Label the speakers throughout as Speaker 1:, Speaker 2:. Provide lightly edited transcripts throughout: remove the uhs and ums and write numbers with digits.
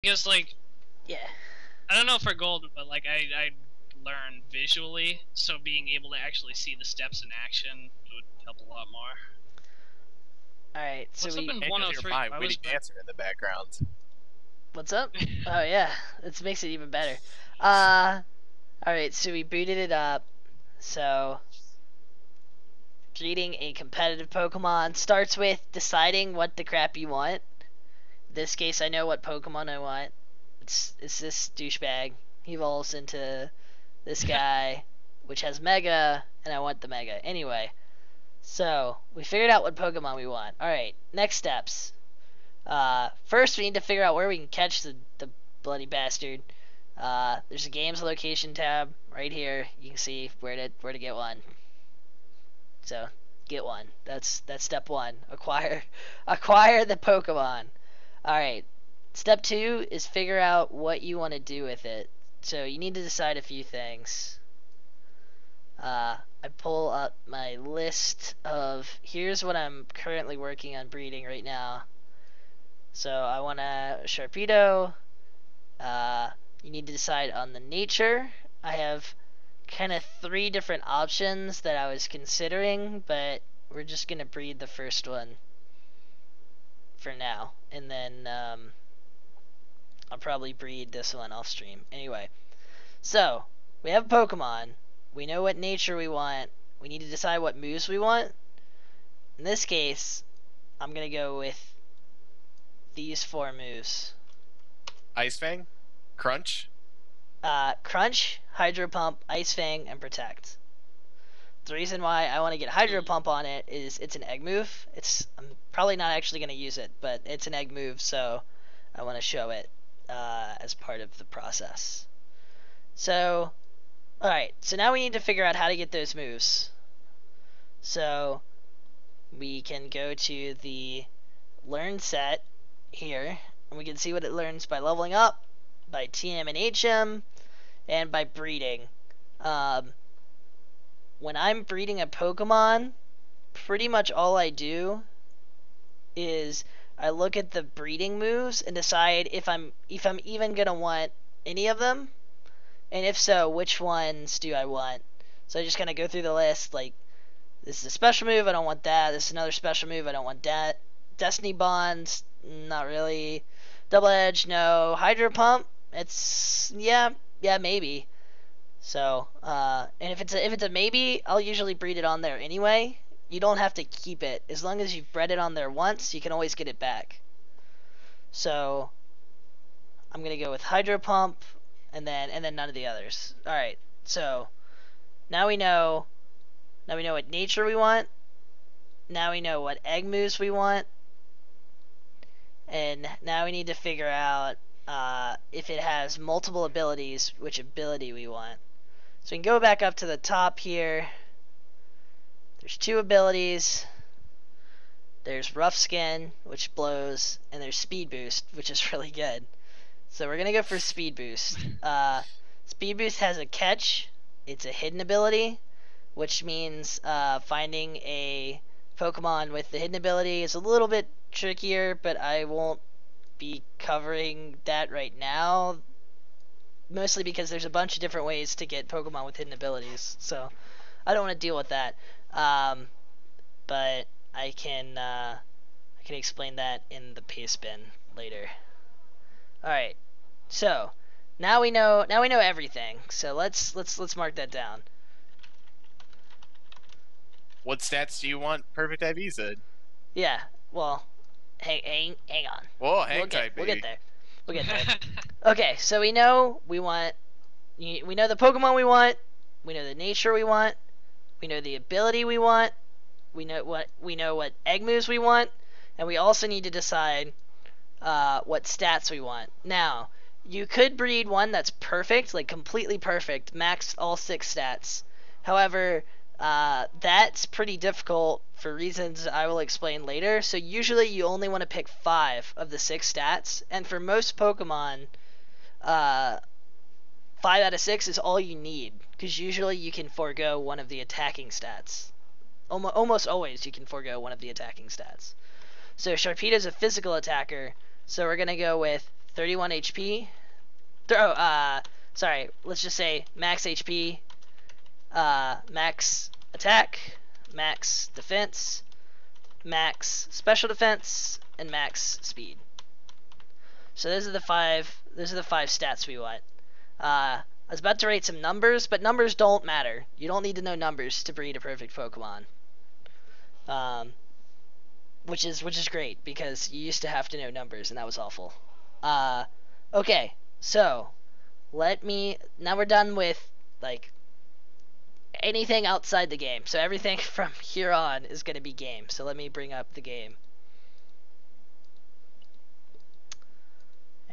Speaker 1: Because, like,
Speaker 2: Yeah.
Speaker 1: I don't know for gold, but, like, I learn visually, so being able to actually see the steps in action would help a lot more.
Speaker 2: Alright, so
Speaker 1: What's up
Speaker 2: we...
Speaker 1: in
Speaker 3: And you'll hear
Speaker 1: 103?
Speaker 3: my
Speaker 1: I
Speaker 3: witty
Speaker 1: was
Speaker 3: dancer in the background.
Speaker 2: What's up? Oh, yeah. This makes it even better. Alright, so we booted it up. So, breeding a competitive Pokemon starts with deciding what the crap you want. In this case, I know what Pokemon I want. It's this douchebag. He evolves into this guy, which has Mega, and I want the Mega. Anyway, so we figured out what Pokemon we want. Alright, next steps. First, we need to figure out where we can catch the bloody bastard. There's a games location tab right here. You can see where to get one. So get one. That's step one. Acquire the Pokemon. All right. Step 2 is figure out what you want to do with it. So you need to decide a few things. I pull up my list of here's what I'm currently working on breeding right now. So I want a Sharpedo. You need to decide on the nature. I have kind of 3 different options that I was considering, but we're just going to breed the first one for now. And then I'll probably breed this one off stream. Anyway, so we have Pokemon. We know what nature we want. We need to decide what moves we want. In this case, I'm going to go with these 4 moves.
Speaker 3: Ice Fang, Crunch.
Speaker 2: Crunch, Hydro Pump, Ice Fang, and Protect. The reason why I want to get Hydro Pump on it is it's an egg move. I'm probably not actually going to use it, but it's an egg move, so I want to show it as part of the process. So, alright, so now we need to figure out how to get those moves. So, we can go to the Learn set here, and we can see what it learns by leveling up, by TM and HM, and by breeding. When I'm breeding a Pokemon, pretty much all I do is I look at the breeding moves and decide if I'm even gonna want any of them, and if so, which ones do I want. So I just kind of go through the list, like, this is a special move, I don't want that. This is another special move, I don't want that. Destiny Bonds, not really. Double Edge, no. Hydro Pump, it's, yeah, maybe. So, and if it's a maybe, I'll usually breed it on there anyway. You don't have to keep it. As long as you've bred it on there once, you can always get it back. So, I'm going to go with Hydro Pump, and then none of the others. Alright, so, now we know what nature we want. Now we know what egg moves we want. And now we need to figure out if it has multiple abilities, which ability we want. So we can go back up to the top here. There's 2 abilities. There's Rough Skin, which blows, and there's Speed Boost, which is really good. So we're going to go for Speed Boost. Speed Boost has a catch. It's a hidden ability, which means finding a Pokemon with the hidden ability is a little bit trickier, but I won't be covering that right now. Mostly because there's a bunch of different ways to get Pokemon with hidden abilities, so I don't want to deal with that. But I can explain that in the PASTEBIN later. All right, so now we know everything. So let's mark that down.
Speaker 3: What stats do you want Perfect IV, Zed?
Speaker 2: Yeah, well, hang on.
Speaker 3: Whoa, hang
Speaker 2: We'll
Speaker 3: tight,
Speaker 2: get
Speaker 3: baby.
Speaker 2: there. We'll get there. Okay, so we know we know the Pokemon we want, we know the nature we want, we know the ability we want, we know what egg moves we want, and we also need to decide what stats we want. Now, you could breed one that's perfect, like completely perfect, max all 6 stats. However, that's pretty difficult for reasons I will explain later. So usually you only want to pick 5 of the 6 stats, and for most Pokemon, 5 out of 6 is all you need, because usually you can forego one of the attacking stats. Almost always you can forego one of the attacking stats. So Sharpedo's a physical attacker, so we're going to go with 31 HP. Sorry, let's just say max HP, max attack, max defense, max special defense, and max speed. So those are the five stats we want. I was about to rate some numbers, but numbers don't matter. You don't need to know numbers to breed a perfect Pokemon. Which is great, because you used to have to know numbers, and that was awful. Okay, so now we're done with like anything outside the game. So everything from here on is going to be game. So let me bring up the game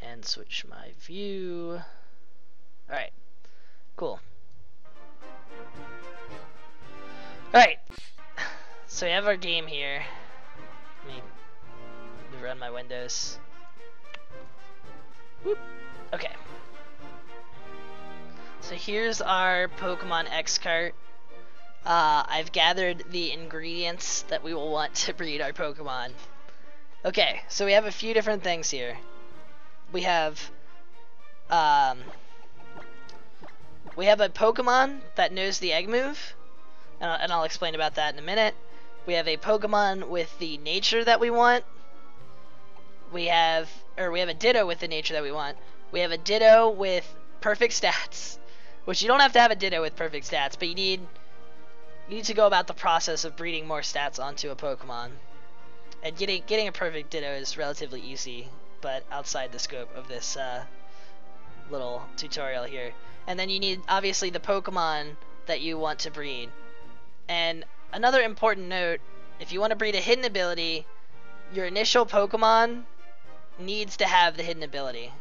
Speaker 2: and switch my view. Alright, cool. Alright, so we have our game here. Let me run my windows. Whoop. Okay. So here's our Pokemon X cart. I've gathered the ingredients that we will want to breed our Pokemon. Okay, so we have a few different things here. We have a Pokemon that knows the egg move, and I'll explain about that in a minute. We have a Pokemon with the nature that we want. We have a Ditto with the nature that we want. We have a Ditto with perfect stats, which you don't have to have a Ditto with perfect stats, but you need to go about the process of breeding more stats onto a Pokemon. And getting a perfect Ditto is relatively easy, but outside the scope of this little tutorial here. And then you need, obviously, the Pokemon that you want to breed. And another important note, if you want to breed a hidden ability, your initial Pokemon needs to have the hidden ability.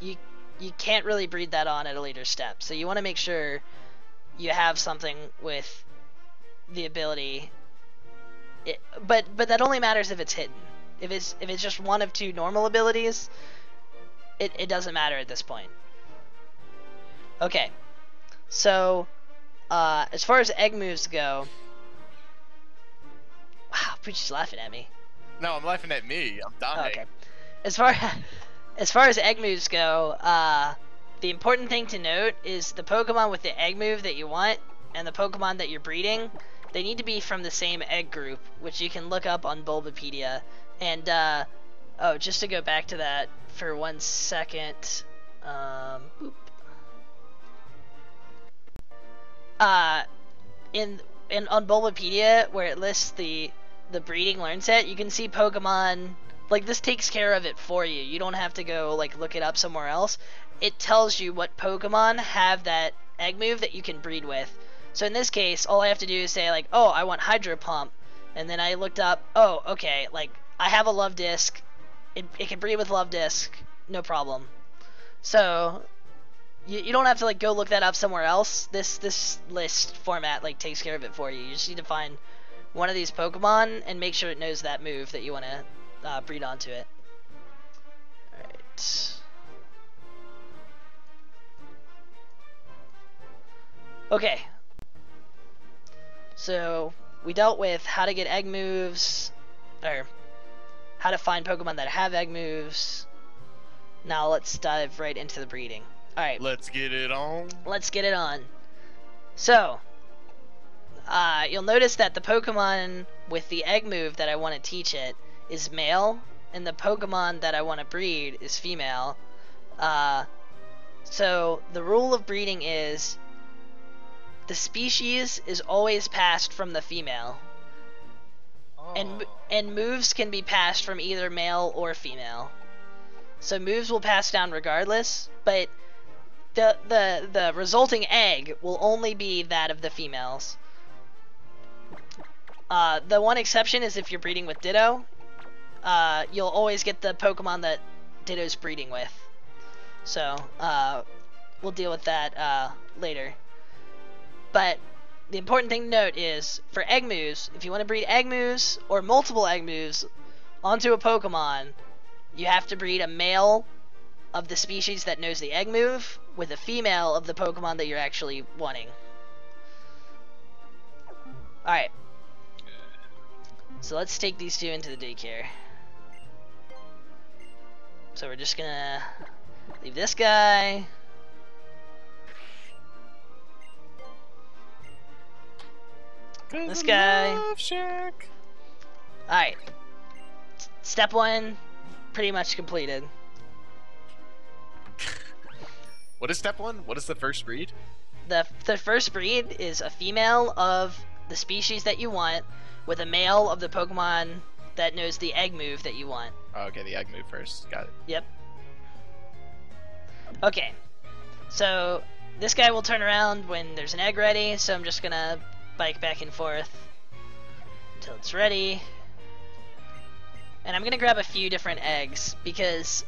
Speaker 2: You can't really breed that on at a later step. So you want to make sure you have something with the ability. But that only matters if it's hidden. If it's just one of two normal abilities, it doesn't matter at this point. Okay, so as far as egg moves go, wow, Poochie's laughing at me.
Speaker 3: No, I'm laughing at me. I'm dying.
Speaker 2: Okay, as far as egg moves go, the important thing to note is the Pokemon with the egg move that you want and the Pokemon that you're breeding, they need to be from the same egg group, which you can look up on Bulbapedia. And oh, just to go back to that for 1 second. Boop. On Bulbapedia, where it lists the breeding learn set, you can see Pokemon, like, this takes care of it for you. You don't have to go like look it up somewhere else. It tells you what Pokemon have that egg move that you can breed with. So in this case, all I have to do is say like, oh, I want Hydro Pump, and then I looked up, oh, okay, like I have a Love Disc, it can breed with Love Disc, no problem. So you don't have to like go look that up somewhere else. This list format like takes care of it for you. You just need to find one of these Pokemon and make sure it knows that move that you want to breed onto it. Alright. Okay. So we dealt with how to get egg moves, or how to find Pokemon that have egg moves. Now let's dive right into the breeding. Alright.
Speaker 3: Let's get it on.
Speaker 2: Let's get it on. So, you'll notice that the Pokemon with the egg move that I want to teach it is male, and the Pokemon that I want to breed is female. So the rule of breeding is the species is always passed from the female.
Speaker 3: Oh.
Speaker 2: And moves can be passed from either male or female. So moves will pass down regardless, but the resulting egg will only be that of the females. The one exception is if you're breeding with Ditto. You'll always get the Pokemon that Ditto's breeding with. So, we'll deal with that later. But the important thing to note is, for egg moves, if you want to breed egg moves or multiple egg moves onto a Pokemon, you have to breed a male of the species that knows the egg move with a female of the Pokemon that you're actually wanting. Alright. So let's take these two into the daycare. So we're just gonna leave this guy. This guy. Alright. Step 1, pretty much completed.
Speaker 3: What is step 1? What is the first breed?
Speaker 2: The first breed is a female of the species that you want with a male of the Pokemon that knows the egg move that you want.
Speaker 3: Oh, okay, the egg move first. Got it.
Speaker 2: Yep. Okay. So this guy will turn around when there's an egg ready, so I'm just gonna bike back and forth until it's ready. And I'm gonna grab a few different eggs because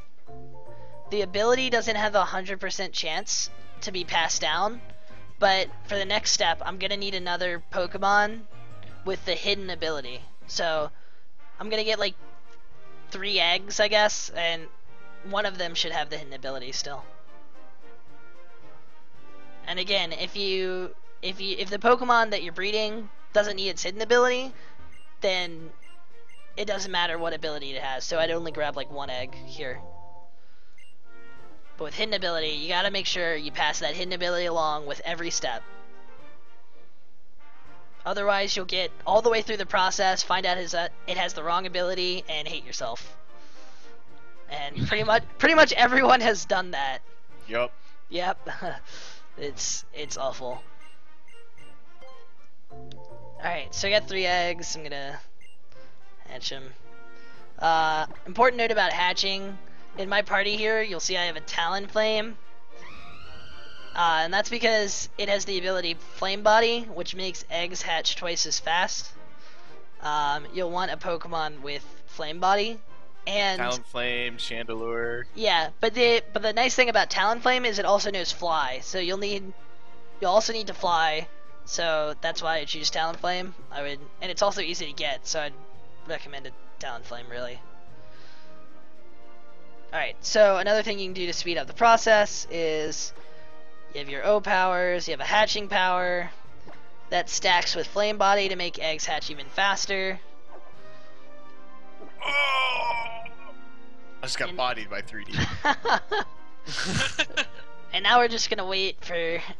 Speaker 2: the ability doesn't have a 100% chance to be passed down, but for the next step I'm gonna need another Pokemon with the hidden ability. So I'm gonna get like 3 eggs, I guess, and one of them should have the hidden ability still. And again, if the Pokemon that you're breeding doesn't need its hidden ability, then it doesn't matter what ability it has. So I'd only grab like 1 egg here. But with hidden ability, you gotta make sure you pass that hidden ability along with every step. Otherwise, you'll get all the way through the process, find out it has the wrong ability, and hate yourself. And pretty much everyone has done that.
Speaker 3: Yup.
Speaker 2: Yep. It's awful. Alright, so I got 3 eggs. I'm gonna hatch them. Important note about hatching. In my party here, you'll see I have a Talonflame. And that's because it has the ability Flame Body, which makes eggs hatch twice as fast. You'll want a Pokemon with Flame Body. And
Speaker 3: Talonflame, Chandelure.
Speaker 2: yeah, but the nice thing about Talonflame is it also knows Fly, so you'll also need to fly, so that's why I choose Talonflame. And it's also easy to get, so I'd recommend a Talonflame really. Alright, so another thing you can do to speed up the process is you have your O powers, you have a hatching power that stacks with Flame Body to make eggs hatch even faster.
Speaker 3: Oh! I just got bodied by 3D.
Speaker 2: And now we're just gonna wait for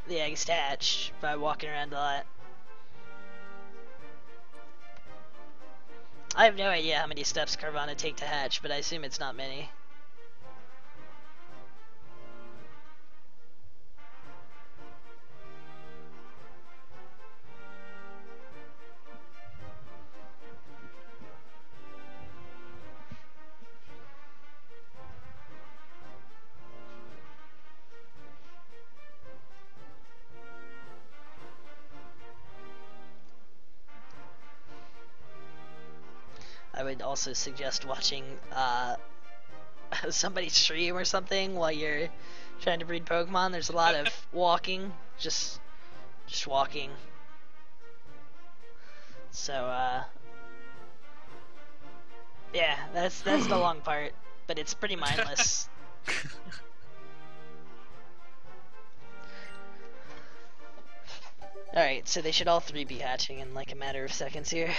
Speaker 2: the eggs to hatch by walking around a lot. I have no idea how many steps Carvana take to hatch, but I assume it's not many. I would also suggest watching somebody stream or something while you're trying to breed Pokemon. There's a lot of walking, just walking. So yeah, that's the long part, but it's pretty mindless. Alright, so they should all 3 be hatching in like a matter of seconds here.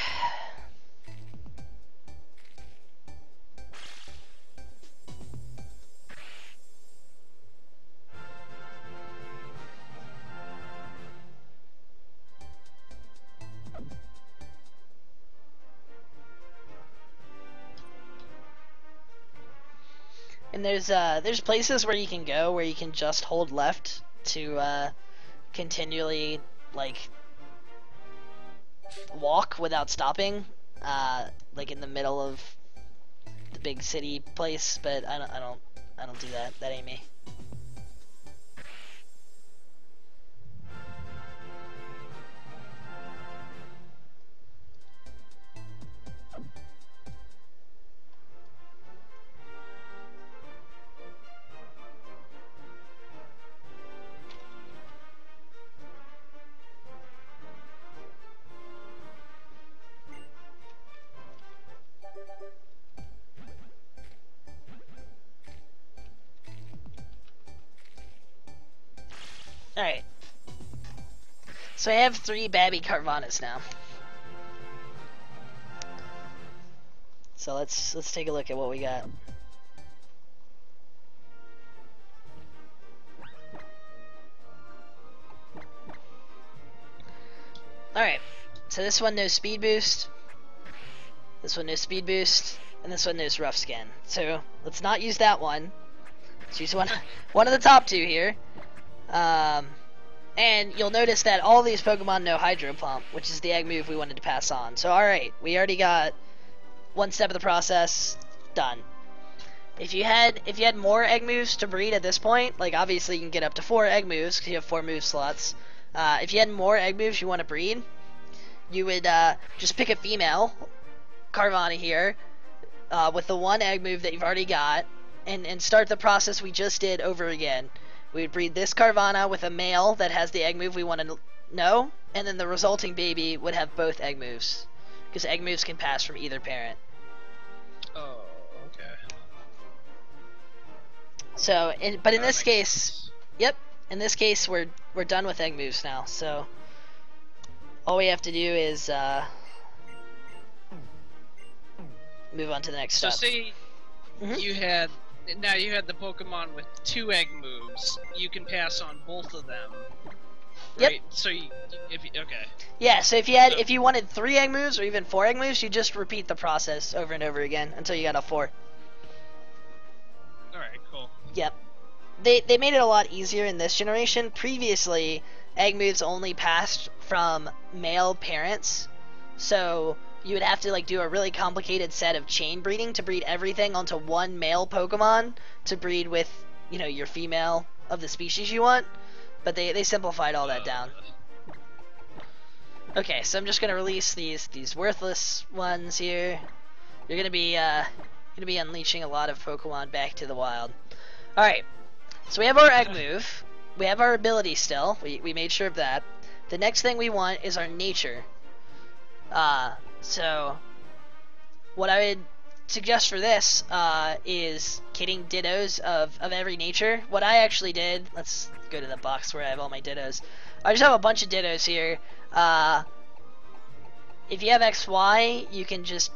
Speaker 2: And there's places where you can go where you can just hold left to continually like walk without stopping, like in the middle of the big city place. But I don't do that. That ain't me. Alright. So I have 3 Babby Carvanas now. So let's take a look at what we got. Alright, so this one knows speed boost, this one knows speed boost, and this one knows rough skin. So let's not use that one. Let's use one of the top two here. And you'll notice that all these Pokemon know Hydro Pump, which is the egg move we wanted to pass on. So alright, we already got one step of the process done. If you had more egg moves to breed at this point, like obviously you can get up to 4 egg moves because you have 4 move slots. If you had more egg moves you want to breed, you would just pick a female Carvana here with the 1 egg move that you've already got, and start the process we just did over again. We would breed this Carvana with a male that has the egg move we want to know, and then the resulting baby would have both egg moves, because egg moves can pass from either parent.
Speaker 1: Oh, okay.
Speaker 2: So, but in
Speaker 1: That
Speaker 2: this
Speaker 1: makes
Speaker 2: case,
Speaker 1: sense.
Speaker 2: yep, in this case we're done with egg moves now. So all we have to do is move on to the next
Speaker 1: So
Speaker 2: step.
Speaker 1: say you had the Pokemon with 2 egg moves. You can pass on both of them.
Speaker 2: Yep.
Speaker 1: Right? So okay.
Speaker 2: Yeah, so if you wanted 3 egg moves or even 4 egg moves, you just repeat the process over and over again until you got a 4.
Speaker 1: All right. Cool.
Speaker 2: Yep. They made it a lot easier in this generation. Previously, egg moves only passed from male parents, so you would have to like do a really complicated set of chain breeding to breed everything onto 1 male Pokemon to breed with, you know, your female of the species you want. But they simplified all that down. Okay, so I'm just gonna release these worthless ones here. You're gonna be unleashing a lot of Pokemon back to the wild. All right. So we have our egg move, we have our ability still, we made sure of that. The next thing we want is our nature. So what I would suggest for this is getting dittos of every nature. What I actually did, let's go to the box where I have all my dittos. I just have a bunch of dittos here. If you have XY, you can just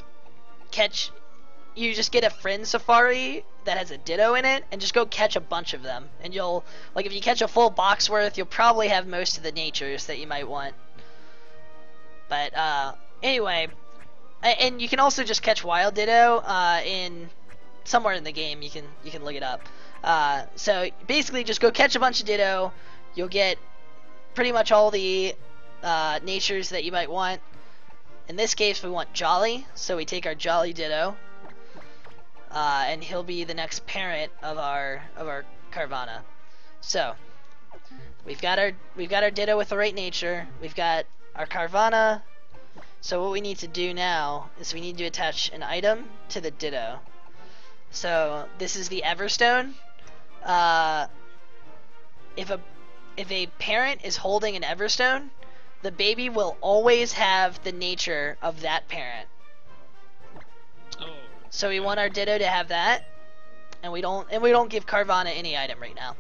Speaker 2: get a friend safari that has a ditto in it and just go catch a bunch of them, and you'll, like, if you catch a full box worth, you'll probably have most of the natures that you might want. But anyway, and you can also just catch wild ditto in somewhere in the game. You can look it up. So basically just go catch a bunch of ditto, you'll get pretty much all the natures that you might want. In this case we want Jolly, so we take our Jolly ditto. And he'll be the next parent of our Carvana. So we've got our ditto with the right nature. We've got our Carvana. So what we need to do now is we need to attach an item to the ditto. So this is the Everstone. If a parent is holding an Everstone, the baby will always have the nature of that parent.
Speaker 1: Oh.
Speaker 2: So we want our ditto to have that, and we don't give Carvana any item right now.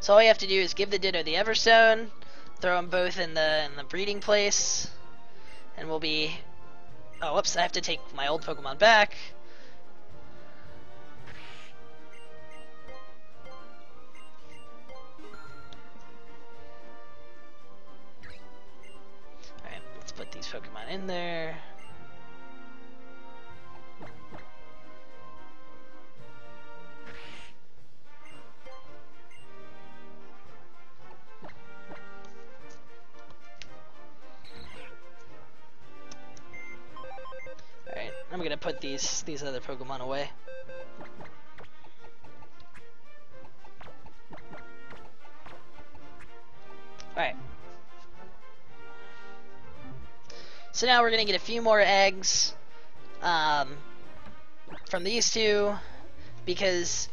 Speaker 2: So all you have to do is give the ditto the Everstone, throw them both in the breeding place, and we'll be. Oh, whoops! I have to take my old Pokemon back. All right, let's put these Pokemon in there. Alright, I'm gonna put these other Pokemon away. Alright. So now we're gonna get a few more eggs from these two, because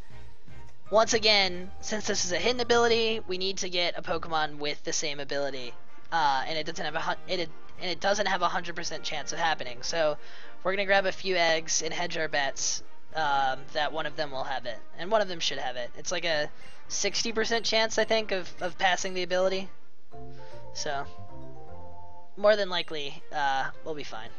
Speaker 2: once again, since this is a hidden ability, we need to get a Pokemon with the same ability, and it doesn't have a 100% chance of happening. So we're gonna grab a few eggs and hedge our bets that one of them will have it, and one of them should have it. It's like a 60% chance, I think, of passing the ability. So more than likely, we'll be fine.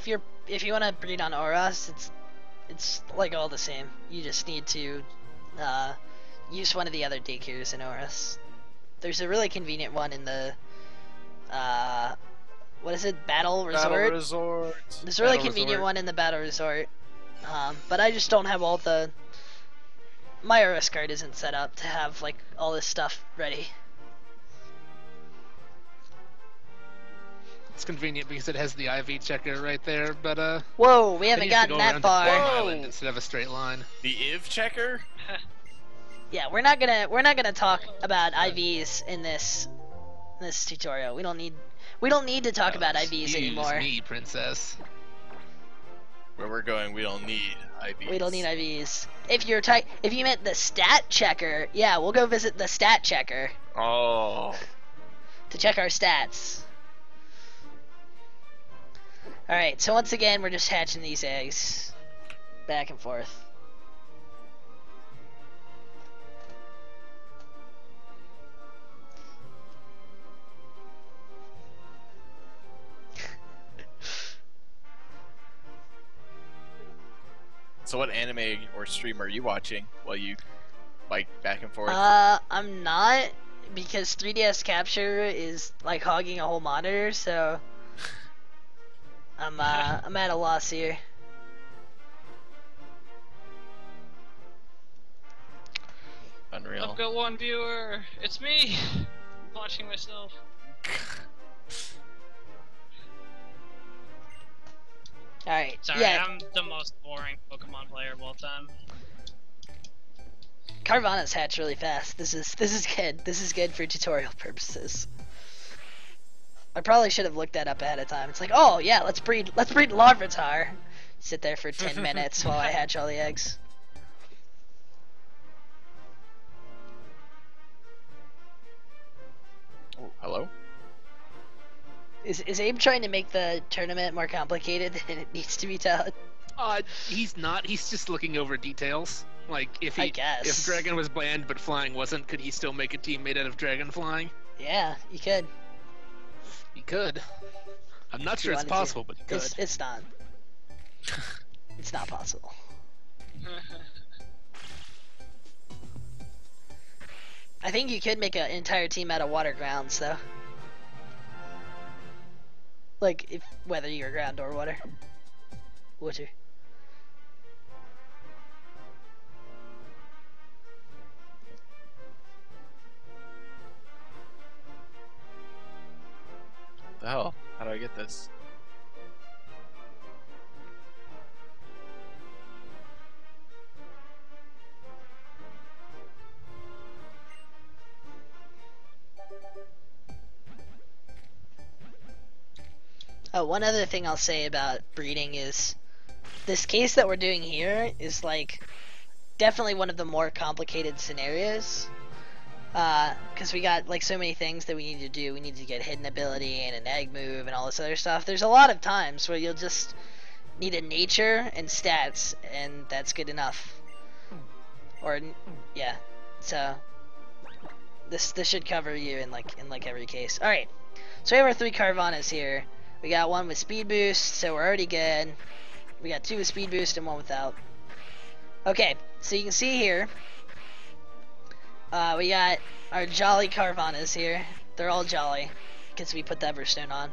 Speaker 2: if you want to breed on Oros, it's like all the same. You just need to use one of the other daycares in Oros. There's a really convenient one in the what is it? Battle Resort.
Speaker 3: Battle Resort.
Speaker 2: There's a really convenient one in the Battle Resort. But I just don't have all the. My Oros card isn't set up to have like all this stuff ready.
Speaker 4: It's convenient because it has the IV checker right there, but
Speaker 2: Whoa, we
Speaker 4: then
Speaker 2: haven't
Speaker 4: you have to
Speaker 2: gotten
Speaker 4: go
Speaker 2: that
Speaker 4: around
Speaker 2: far.
Speaker 4: to Palm Island instead of a straight line.
Speaker 3: The IV checker?
Speaker 2: Yeah, we're not gonna talk about IVs in this tutorial. We don't need to talk about IVs
Speaker 4: Excuse
Speaker 2: anymore.
Speaker 4: me, princess.
Speaker 3: Where we're going, we don't need IVs.
Speaker 2: We don't need IVs. If you meant the stat checker, yeah, we'll go visit the stat checker
Speaker 3: Oh.
Speaker 2: to check our stats. Alright, so once again, we're just hatching these eggs back and forth.
Speaker 3: So what anime or stream are you watching while you like back and forth?
Speaker 2: I'm not, because 3DS capture is like hogging a whole monitor, so I'm at a loss here.
Speaker 3: Unreal.
Speaker 1: I've got one viewer. It's me. I'm watching myself.
Speaker 2: Alright,
Speaker 1: Sorry,
Speaker 2: yeah,
Speaker 1: I'm the most boring Pokemon player of all time.
Speaker 2: Carvanha's hatch really fast. This is good. This is good for tutorial purposes. I probably should have looked that up ahead of time. It's like, oh yeah, let's breed Larvitar. Sit there for 10 minutes while I hatch all the eggs.
Speaker 3: Oh, hello?
Speaker 2: Is Abe trying to make the tournament more complicated than it needs to be, Todd?
Speaker 4: He's not. He's just looking over details. Like, if
Speaker 2: I guess.
Speaker 4: if Dragon was bland but flying wasn't, could he still make a team made out of Dragon flying?
Speaker 2: Yeah, you could.
Speaker 4: He could. I'm not
Speaker 2: If
Speaker 4: sure
Speaker 2: you
Speaker 4: it's
Speaker 2: wanted to.
Speaker 4: possible, but he could.
Speaker 2: It's not. It's not possible. I think you could make an entire team out of water grounds, though. Like, whether you're ground or water. Water.
Speaker 3: The hell? How do I get this?
Speaker 2: Oh, one other thing I'll say about breeding is this case that we're doing here is like definitely one of the more complicated scenarios. Because we got like so many things that we need to do. We need to get hidden ability and an egg move and all this other stuff. There's a lot of times where you'll just need a nature and stats, and that's good enough. Or yeah, so this should cover you in like every case. All right, so we have our 3 Carvanhas here. We got one with speed boost, so we're already good. We got 2 with speed boost and 1 without. Okay, so you can see here, we got our jolly Carvanhas here. They're all jolly, because we put the Everstone on.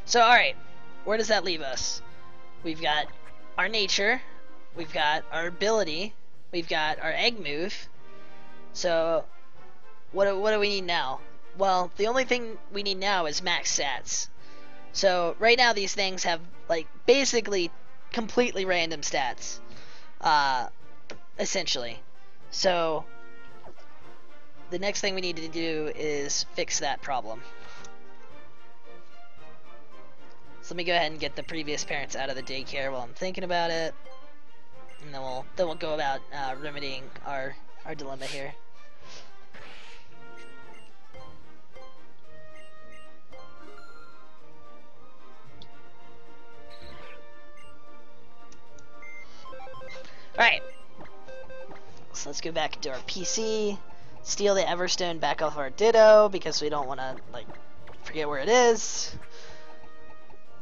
Speaker 2: So, alright, where does that leave us? We've got our nature, we've got our ability, we've got our egg move. So, what do we need now? Well, the only thing we need now is max stats. So right now these things have like basically completely random stats, essentially. So the next thing we need to do is fix that problem. So let me go ahead and get the previous parents out of the daycare while I'm thinking about it, and then we'll go about remedying our dilemma here. Alright, so let's go back into our PC, steal the Everstone back off our Ditto, because we don't want to, like, forget where it is.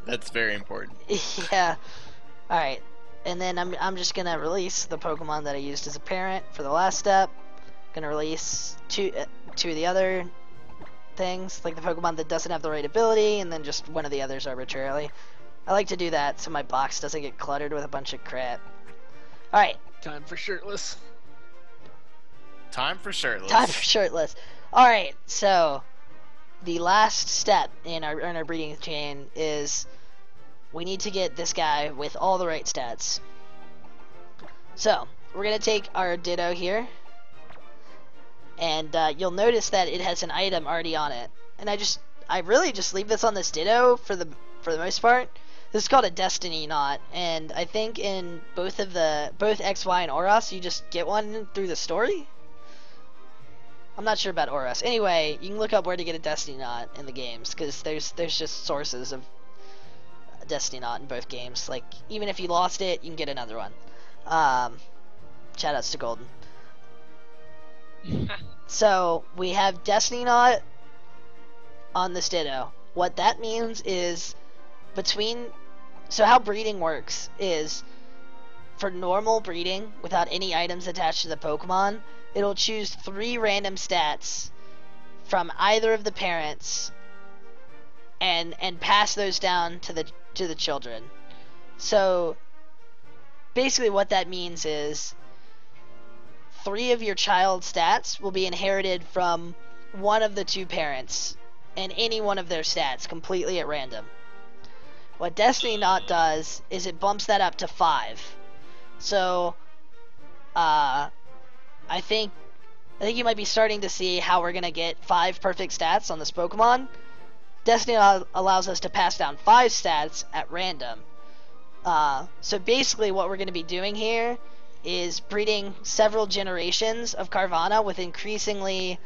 Speaker 3: That's very important.
Speaker 2: Yeah. All right. And then I'm just gonna release the Pokemon that I used as a parent for the last step. Gonna release two of the other things, like the Pokemon that doesn't have the right ability, and then just one of the others arbitrarily. I like to do that so my box doesn't get cluttered with a bunch of crap. All right.
Speaker 4: Time for shirtless.
Speaker 3: Time for shirtless.
Speaker 2: Time for shirtless. All right. So the last step in our breeding chain is we need to get this guy with all the right stats. So we're gonna take our Ditto here, and you'll notice that it has an item already on it. And I really just leave this on this Ditto for the most part. This is called a Destiny Knot, and I think in both X, Y, and Oros, you just get one through the story. I'm not sure about Oros. Anyway, you can look up where to get a Destiny Knot in the games, because there's just sources of Destiny Knot in both games. Like, even if you lost it, you can get another one. Shoutouts to Golden. So, we have Destiny Knot on this Ditto. What that means is so how breeding works is, for normal breeding, without any items attached to the Pokemon, it'll choose 3 random stats from either of the parents and pass those down to the children. So basically what that means is 3 of your child's stats will be inherited from one of the 2 parents and any one of their stats completely at random. What Destiny Knot does is it bumps that up to 5. So I think you might be starting to see how we're gonna get 5 perfect stats on this Pokemon. Destiny allows us to pass down 5 stats at random. So basically what we're going to be doing here is breeding several generations of Carvana with increasingly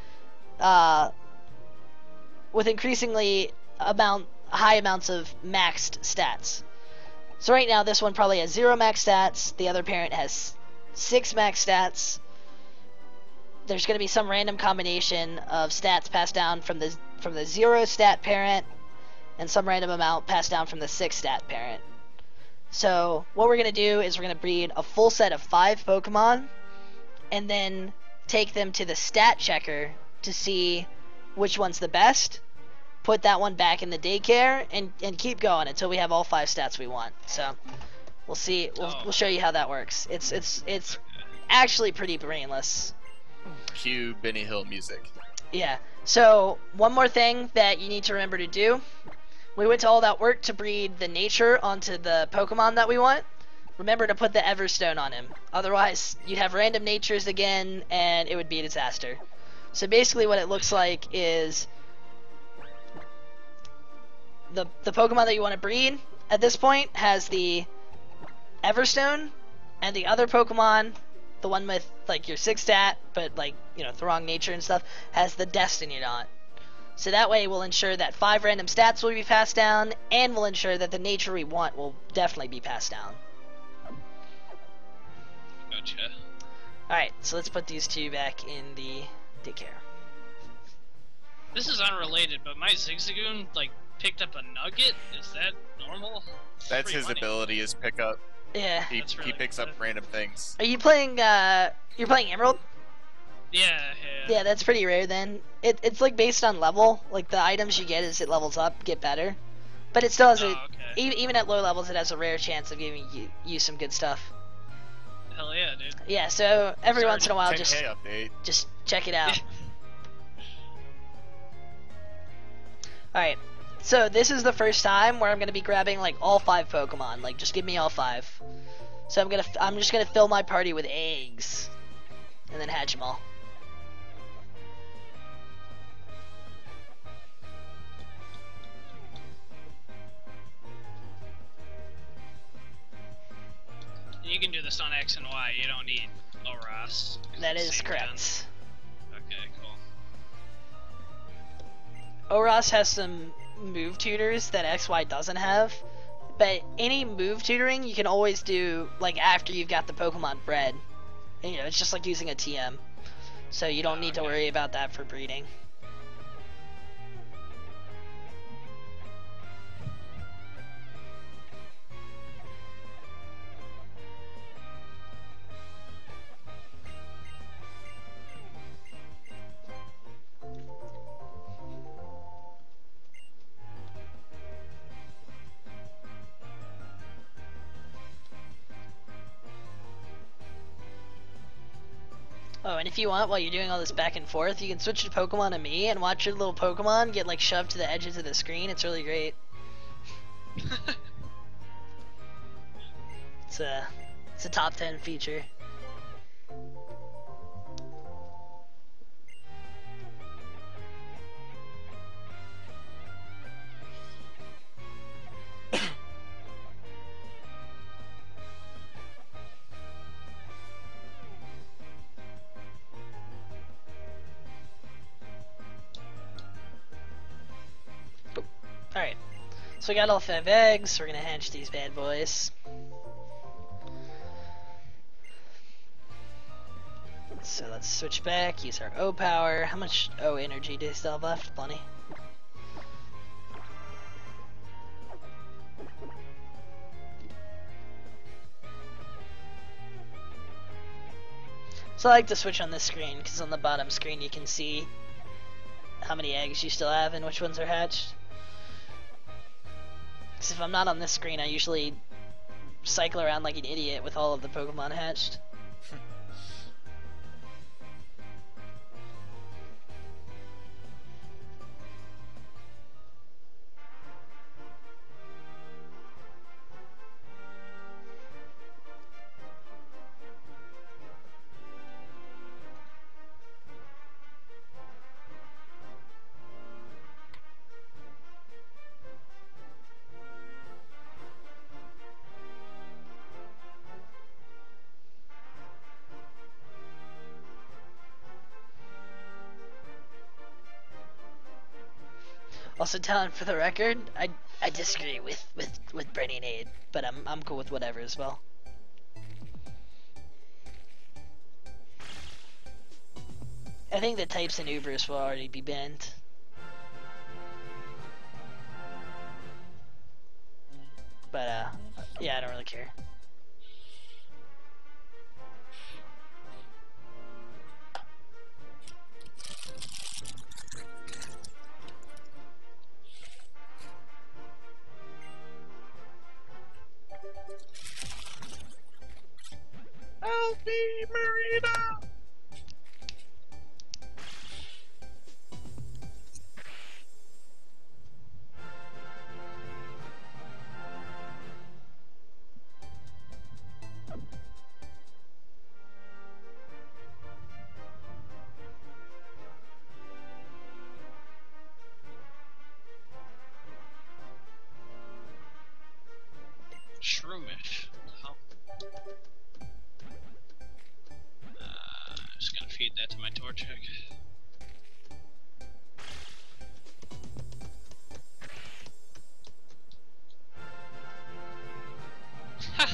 Speaker 2: high amounts of maxed stats. So right now this one probably has 0 max stats, the other parent has 6 max stats. There's going to be some random combination of stats passed down from the 0 stat parent, and some random amount passed down from the 6 stat parent. So what we're going to do is we're going to breed a full set of 5 Pokemon, and then take them to the stat checker to see which one's the best, put that one back in the daycare, and keep going until we have all 5 stats we want. So we'll see. We'll show you how that works. It's actually pretty brainless.
Speaker 3: Cue Benny Hill music.
Speaker 2: Yeah. So one more thing that you need to remember to do. We went to all that work to breed the nature onto the Pokemon that we want. Remember to put the Everstone on him. Otherwise, you'd have random natures again, and it would be a disaster. So basically what it looks like is the Pokemon that you want to breed at this point has the Everstone, and the other Pokemon, the one with like your 6 stat, but like, you know, the wrong nature and stuff, has the Destiny Knot. So that way we'll ensure that 5 random stats will be passed down, and we'll ensure that the nature we want will definitely be passed down.
Speaker 1: Gotcha.
Speaker 2: Alright, so let's put these 2 back in the daycare.
Speaker 1: This is unrelated, but my Zigzagoon, like, picked up a nugget? Is that normal?
Speaker 3: That's his
Speaker 1: funny.
Speaker 3: ability, is pick up.
Speaker 2: Yeah.
Speaker 3: He
Speaker 1: really
Speaker 3: picks up
Speaker 1: good.
Speaker 3: random things.
Speaker 2: Are you playing, you're playing Emerald?
Speaker 1: Yeah.
Speaker 2: Yeah, that's pretty rare then. It's like based on level. Like the items you get as it levels up get better. But it still has
Speaker 1: Oh,
Speaker 2: a,
Speaker 1: okay.
Speaker 2: even at low levels, it has a rare chance of giving you some good stuff.
Speaker 1: Hell yeah, dude.
Speaker 2: Yeah, so every
Speaker 1: Sorry,
Speaker 2: once in a while
Speaker 3: 10K update.
Speaker 2: just check it out. Alright, so this is the first time where I'm gonna be grabbing like all 5 Pokemon. Like, just give me all 5. So I'm just gonna fill my party with eggs, and then hatch them all.
Speaker 1: You can do this on X and Y. You don't need Oras.
Speaker 2: That is correct.
Speaker 1: Gen. Okay, cool.
Speaker 2: Oros has some move tutors that XY doesn't have, but any move tutoring you can always do like after you've got the Pokemon bred. And, you know, it's just like using a TM, so you don't need to worry about that for breeding. Oh, and if you want, while you're doing all this back and forth, you can switch to Pokemon to me and watch your little Pokemon get like shoved to the edges of the screen. It's really great. It's a top 10 feature. Alright, so we got all 5 eggs, we're gonna hatch these bad boys. So let's switch back, use our O power. How much O energy do we still have left? Plenty. So I like to switch on this screen, because on the bottom screen you can see how many eggs you still have and which ones are hatched. Because if I'm not on this screen, I usually cycle around like an idiot with all of the Pokemon hatched. Also, telling for the record, I disagree with Brainy Nade, but I'm cool with whatever as well. I think the types in Ubers will already be banned. But yeah, I don't really care.
Speaker 3: Help me, Marina!
Speaker 1: Shroomish. Oh. I'm just gonna feed that to my Torchic.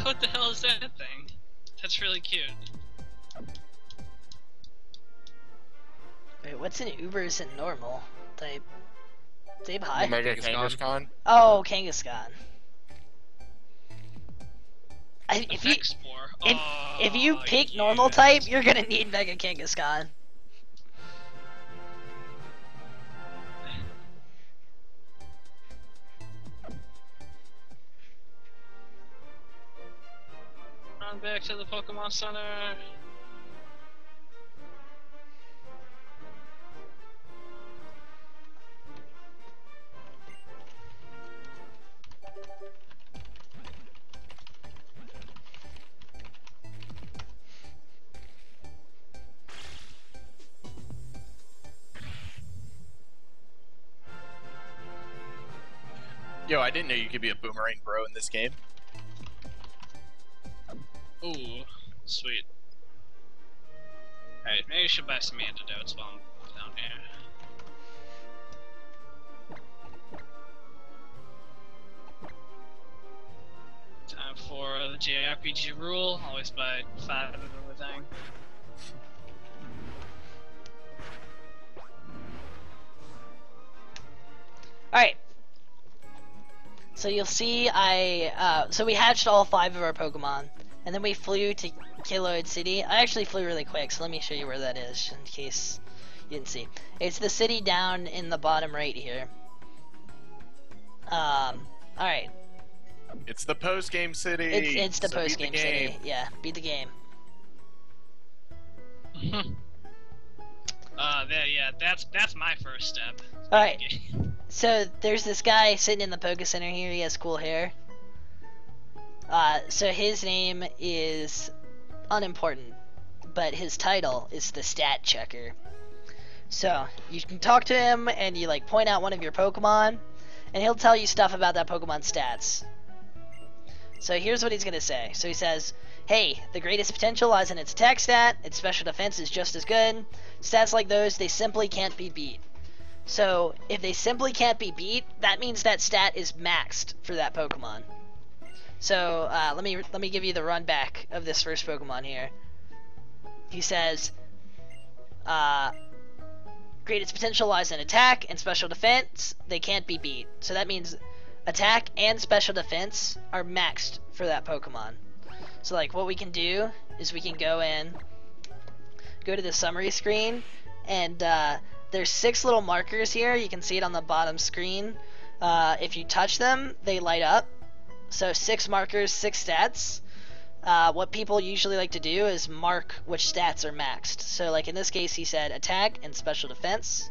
Speaker 1: What the hell is that thing? That's really cute.
Speaker 2: Wait, what's an Ubers and normal type? Type high?
Speaker 3: Mega
Speaker 4: Kangaskhan.
Speaker 3: Kangaskhan.
Speaker 2: Oh, Kangaskhan. If you
Speaker 1: Effect Spore.
Speaker 2: if you
Speaker 1: Oh,
Speaker 2: pick
Speaker 1: yes.
Speaker 2: normal type, you're gonna need Mega Kangaskhan.
Speaker 1: Run back to the Pokemon Center.
Speaker 3: Yo, I didn't know you could be a boomerang bro in this game.
Speaker 1: Ooh, sweet. Alright, maybe I should buy some antidotes while I'm down here. Time for the JRPG rule. Always buy 5 of everything.
Speaker 2: Alright. So you'll see so we hatched all 5 of our Pokemon, and then we flew to Kiloid City. I actually flew really quick, so let me show you where that is, in case you didn't see. It's the city down in the bottom right here. Alright.
Speaker 3: It's the post-game city.
Speaker 2: It's the
Speaker 3: so beat
Speaker 2: post-game city. Yeah, beat the game.
Speaker 1: Yeah, that's my first step.
Speaker 2: Alright, so there's this guy sitting in the Poké Center here. He has cool hair. So his name is unimportant, but his title is the Stat Checker. So you can talk to him and you like point out one of your Pokemon, and he'll tell you stuff about that Pokemon's stats. So here's what he's gonna say. So he says, hey, the greatest potential lies in its attack stat, its special defense is just as good. Stats like those, they simply can't be beat. So if they simply can't be beat, that means that stat is maxed for that Pokemon. So let me give you the run back of this first Pokemon here. He says, greatest potential lies in attack and special defense, they can't be beat. So that means attack and special defense are maxed for that Pokemon. So like what we can do is we can go to the summary screen, and there's 6 little markers here. You can see it on the bottom screen. If you touch them, they light up. So 6 markers, 6 stats. What people usually like to do is mark which stats are maxed. So like in this case he said attack and special defense.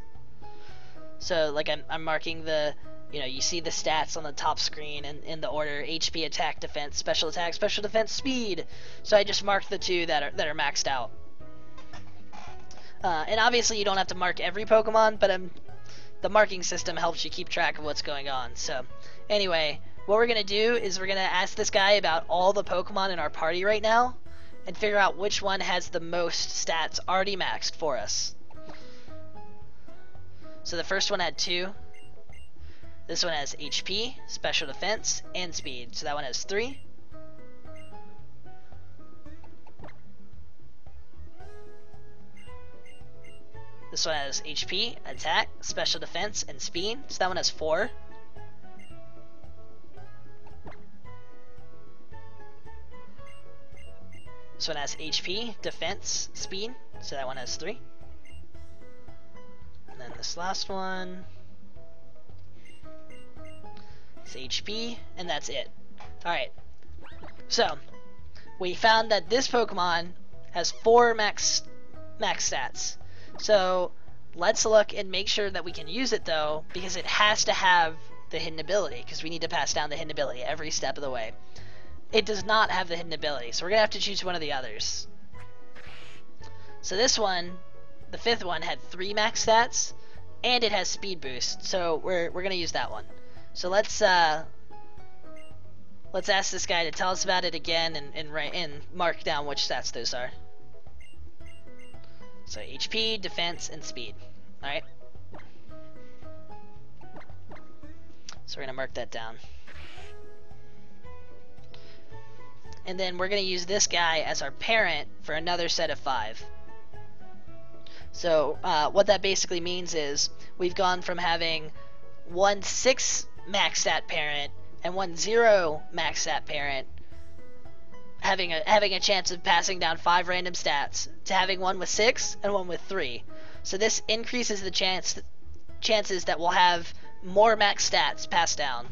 Speaker 2: So like I'm marking the, you see the stats on the top screen in the order: HP, attack, defense, special defense, speed. So I just marked the 2 that are maxed out. And obviously you don't have to mark every Pokemon, but the marking system helps you keep track of what's going on. So anyway, what we're gonna do is we're gonna ask this guy about all the Pokemon in our party right now and figure out which one has the most stats already maxed for us. So the first one had 2. This one has HP, special defense, and speed. So that one has 3. This one has HP, attack, special defense, and speed. So that one has 4. This one has HP, defense, speed. So that one has 3. And then this last one is HP, and that's it. Alright. So, we found that this Pokemon has 4 max stats. So let's look and make sure that we can use it though, because it has to have the hidden ability, because we need to pass down the hidden ability every step of the way. It does not have the hidden ability, so we're gonna have to choose one of the others. So this one, the 5th one, had 3 max stats, and it has speed boost, so we're gonna use that one. So let's ask this guy to tell us about it again and mark down which stats those are. So HP, defense, and speed. Alright. So we're gonna mark that down. And then we're gonna use this guy as our parent for another set of 5. So what that basically means is we've gone from having 1 6 max stat parent and 1 0 max stat parent having a chance of passing down 5 random stats to having one with 6 and one with 3. So this increases the chances that we'll have more max stats passed down.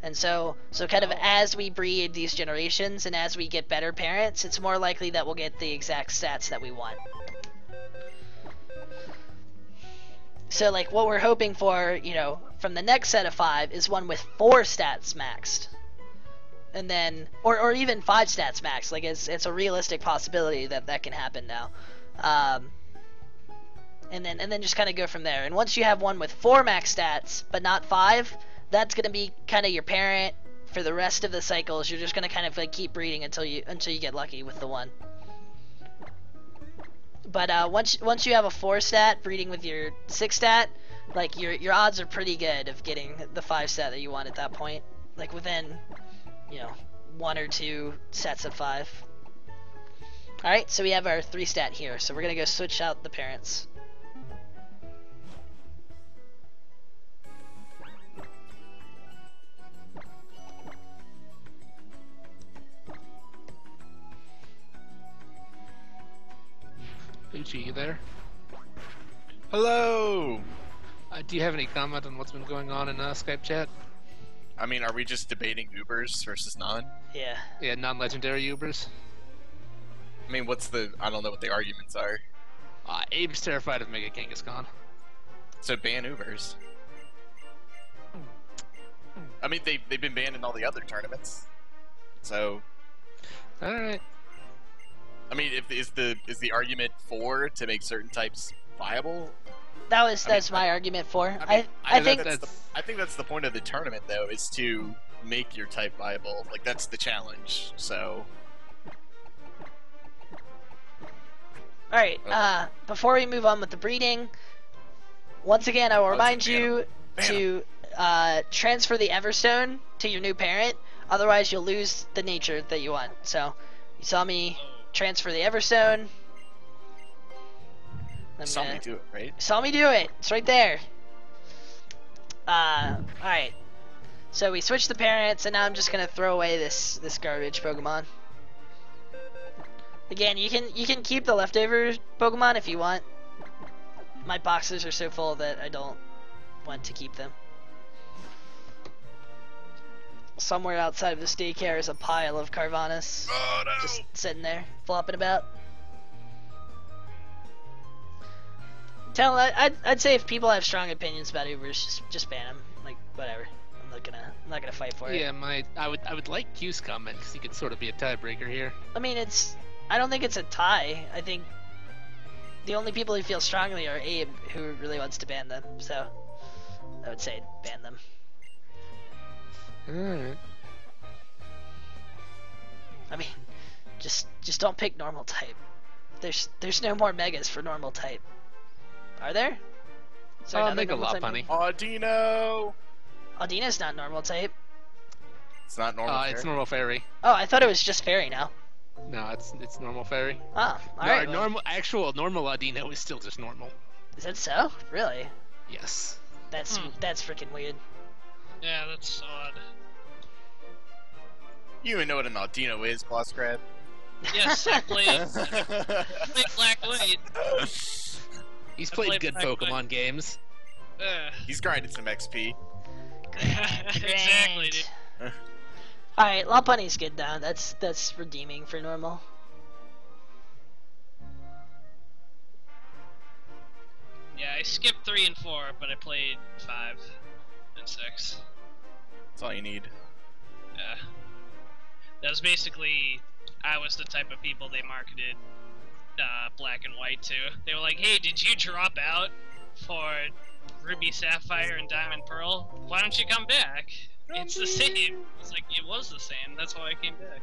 Speaker 2: And so kind of as we breed these generations and as we get better parents, it's more likely that we'll get the exact stats that we want. So like what we're hoping for, from the next set of 5 is one with 4 stats maxed. And then, or even 5 stats max. Like it's a realistic possibility that can happen now. And then just kind of go from there. And once you have one with 4 max stats, but not 5, that's gonna be kind of your parent for the rest of the cycles. You're just gonna kind of like keep breeding until you get lucky with the one. But once you have a 4 stat breeding with your 6 stat, like your odds are pretty good of getting the 5 stat that you want at that point. Like within 1 or 2 sets of 5. Alright, so we have our 3 stat here, so we're gonna go switch out the parents.
Speaker 4: Uchi, you there?
Speaker 3: Hello!
Speaker 4: Do you have any comment on what's been going on in Skype chat?
Speaker 3: I mean, are we just debating Ubers versus non?
Speaker 2: Yeah.
Speaker 4: Yeah, non-legendary Ubers.
Speaker 3: I mean, I don't know what the arguments are.
Speaker 4: Abe's terrified of Mega Kangaskhan.
Speaker 3: So ban Ubers. I mean, they've been banned in all the other tournaments. So,
Speaker 4: All right.
Speaker 3: I mean, is the argument to make certain types viable?
Speaker 2: That's my argument for.
Speaker 3: I
Speaker 2: think
Speaker 3: think that's the point of the tournament, though, is to make your type viable. Like, that's the challenge. So.
Speaker 2: All right. Before we move on with the breeding, once again, I will remind you to transfer the Everstone to your new parent. Otherwise, you'll lose the nature that you want. So, you saw me transfer the Everstone.
Speaker 3: Saw me do it, right?
Speaker 2: Saw me do it. It's right there. Alright. So we switched the parents, and now I'm just gonna throw away this garbage Pokemon. Again, you can keep the leftover Pokemon if you want. My boxes are so full that I don't want to keep them. Somewhere outside of this daycare is a pile of Carvanus.
Speaker 3: Oh, no.
Speaker 2: Just sitting there, flopping about. I'd say if people have strong opinions about Ubers, just ban them. Like, whatever. I'm not gonna fight for it.
Speaker 4: Yeah, I would like Q's comment because he could sort of be a tiebreaker here.
Speaker 2: I mean, I don't think it's a tie. I think the only people who feel strongly are Abe, who really wants to ban them. So I would say ban them.
Speaker 4: Alright.
Speaker 2: I mean, just don't pick normal type. There's no more megas for normal type. Are there? Is there another
Speaker 4: Mega
Speaker 2: normal type
Speaker 4: Lopunny.
Speaker 3: Audino!
Speaker 2: Audina's not normal type.
Speaker 3: It's not normal.
Speaker 4: It's normal fairy.
Speaker 2: Oh, I thought it was just fairy now.
Speaker 4: No, it's normal fairy.
Speaker 2: Oh, alright.
Speaker 4: No, normal Audino is still just normal.
Speaker 2: Is that so? Really?
Speaker 4: Yes.
Speaker 2: That's freaking weird.
Speaker 1: Yeah, that's odd.
Speaker 3: You even know what an Audino is, Boss Crab?
Speaker 1: Yes, I played Black White.
Speaker 4: He's
Speaker 1: I
Speaker 4: played
Speaker 1: played
Speaker 4: good
Speaker 1: Black
Speaker 4: Pokemon games.
Speaker 3: He's grinded some XP.
Speaker 1: Exactly, dude.
Speaker 2: Alright, Lopunny's good now. That's redeeming for normal.
Speaker 1: Yeah, I skipped 3 and 4, but I played 5 and 6.
Speaker 3: That's all you need.
Speaker 1: Yeah. That was basically, I was the type of people they marketed Black and White to. They were like, hey, did you drop out for Ruby Sapphire and Diamond Pearl? Why don't you come back? It's the same. It's like, it was the same, that's why I came back.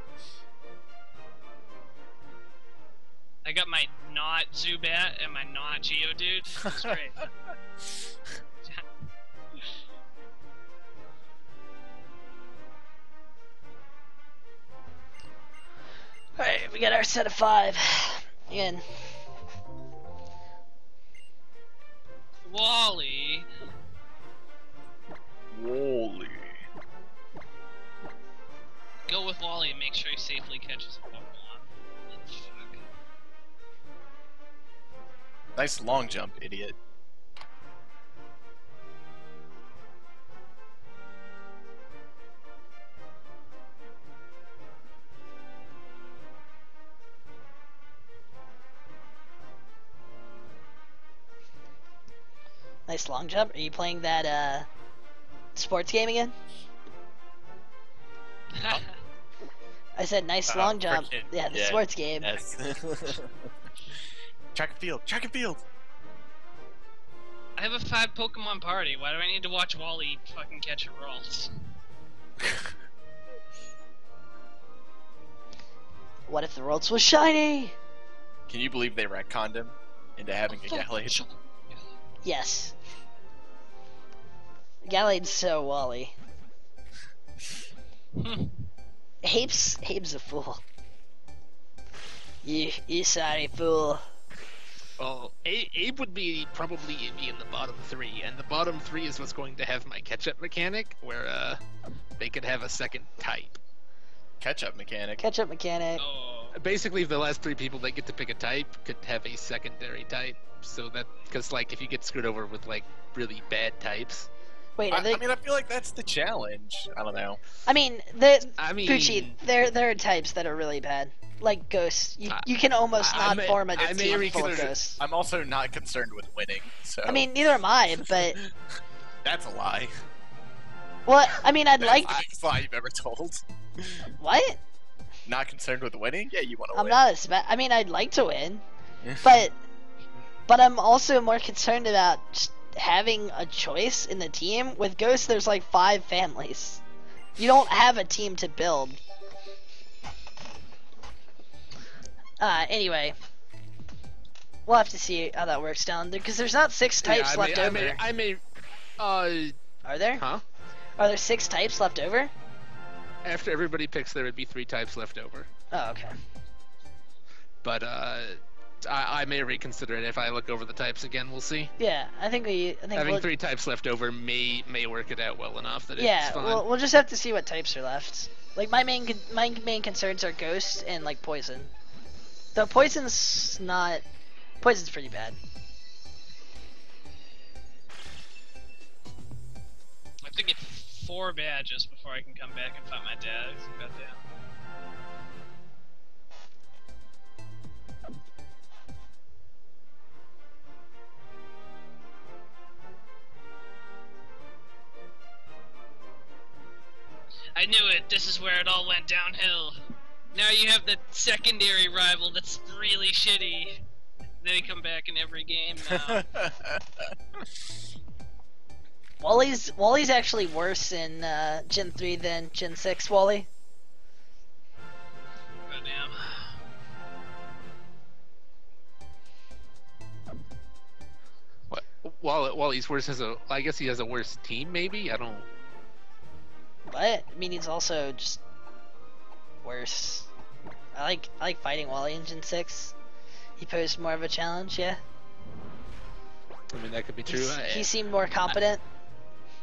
Speaker 1: I got my not Zubat and my not Geodude. It's great.
Speaker 2: Alright, we got our set of 5. Again.
Speaker 1: Wally.
Speaker 3: Wally.
Speaker 1: Go with Wally and make sure he safely catches a Pokemon. Fuck.
Speaker 3: Nice long jump, idiot.
Speaker 2: Nice long jump. Are you playing that sports game again? I said nice long jump. Yeah, the sports game.
Speaker 3: Yes. Track and field. Track and field.
Speaker 1: I have a 5 Pokemon party. Why do I need to watch Wally fucking catch a Ralts?
Speaker 2: What if the Ralts was shiny?
Speaker 3: Can you believe they retconned him into having a Gallade?
Speaker 2: Yes. Gallade's so Wally. Abe's a fool. You sorry fool.
Speaker 4: Well, Abe would probably be in the bottom 3, and the bottom 3 is what's going to have my catch-up mechanic, where they could have a second type.
Speaker 3: Catch-up mechanic.
Speaker 2: Catch-up mechanic.
Speaker 1: Oh.
Speaker 4: Basically, the last 3 people that get to pick a type could have a secondary type, so that, because like if you get screwed over with like really bad types,
Speaker 2: Wait, are they?
Speaker 3: I mean, I feel like that's the challenge. I don't know.
Speaker 2: I mean, Poochie, there are types that are really bad. Like ghosts. You can almost not form a team full of ghosts.
Speaker 3: I'm also not concerned with winning, so...
Speaker 2: I mean, neither am I, but...
Speaker 3: That's a lie.
Speaker 2: Well, I mean, I'd
Speaker 3: That's
Speaker 2: like...
Speaker 3: the biggest lie you've ever told.
Speaker 2: What?
Speaker 3: Not concerned with winning? Yeah, you want to win.
Speaker 2: I'm not I mean, I'd like to win, but I'm also more concerned about just having a choice in the team. With Ghosts, there's like 5 families. You don't have a team to build. Anyway, we'll have to see how that works down there, because there's not 6 types left over. Are there?
Speaker 4: Huh?
Speaker 2: Are there 6 types left over?
Speaker 4: After everybody picks, there would be 3 types left over.
Speaker 2: Oh, okay.
Speaker 4: But I may reconsider it if I look over the types again. We'll see.
Speaker 2: Yeah, I think
Speaker 4: having 3 types left over may work it out well enough that
Speaker 2: yeah,
Speaker 4: it's fine.
Speaker 2: we'll just have to see what types are left. Like my main concerns are ghosts and like poison. Though poison's pretty bad.
Speaker 1: I have to get 4 badges before I can come back and find my dad. Goddamn. I knew it. This is where it all went downhill. Now you have the secondary rival that's really shitty. They come back in every game now.
Speaker 2: Wally's actually worse in Gen 3 than Gen 6, Wally.
Speaker 1: Goddamn.
Speaker 4: What? Wally's worse I guess he has a worse team, maybe? I don't...
Speaker 2: What? I mean, he's also just worse. I like fighting Wally in Gen 6. He posed more of a challenge, yeah.
Speaker 4: I mean, that could be true.
Speaker 2: He seemed more competent.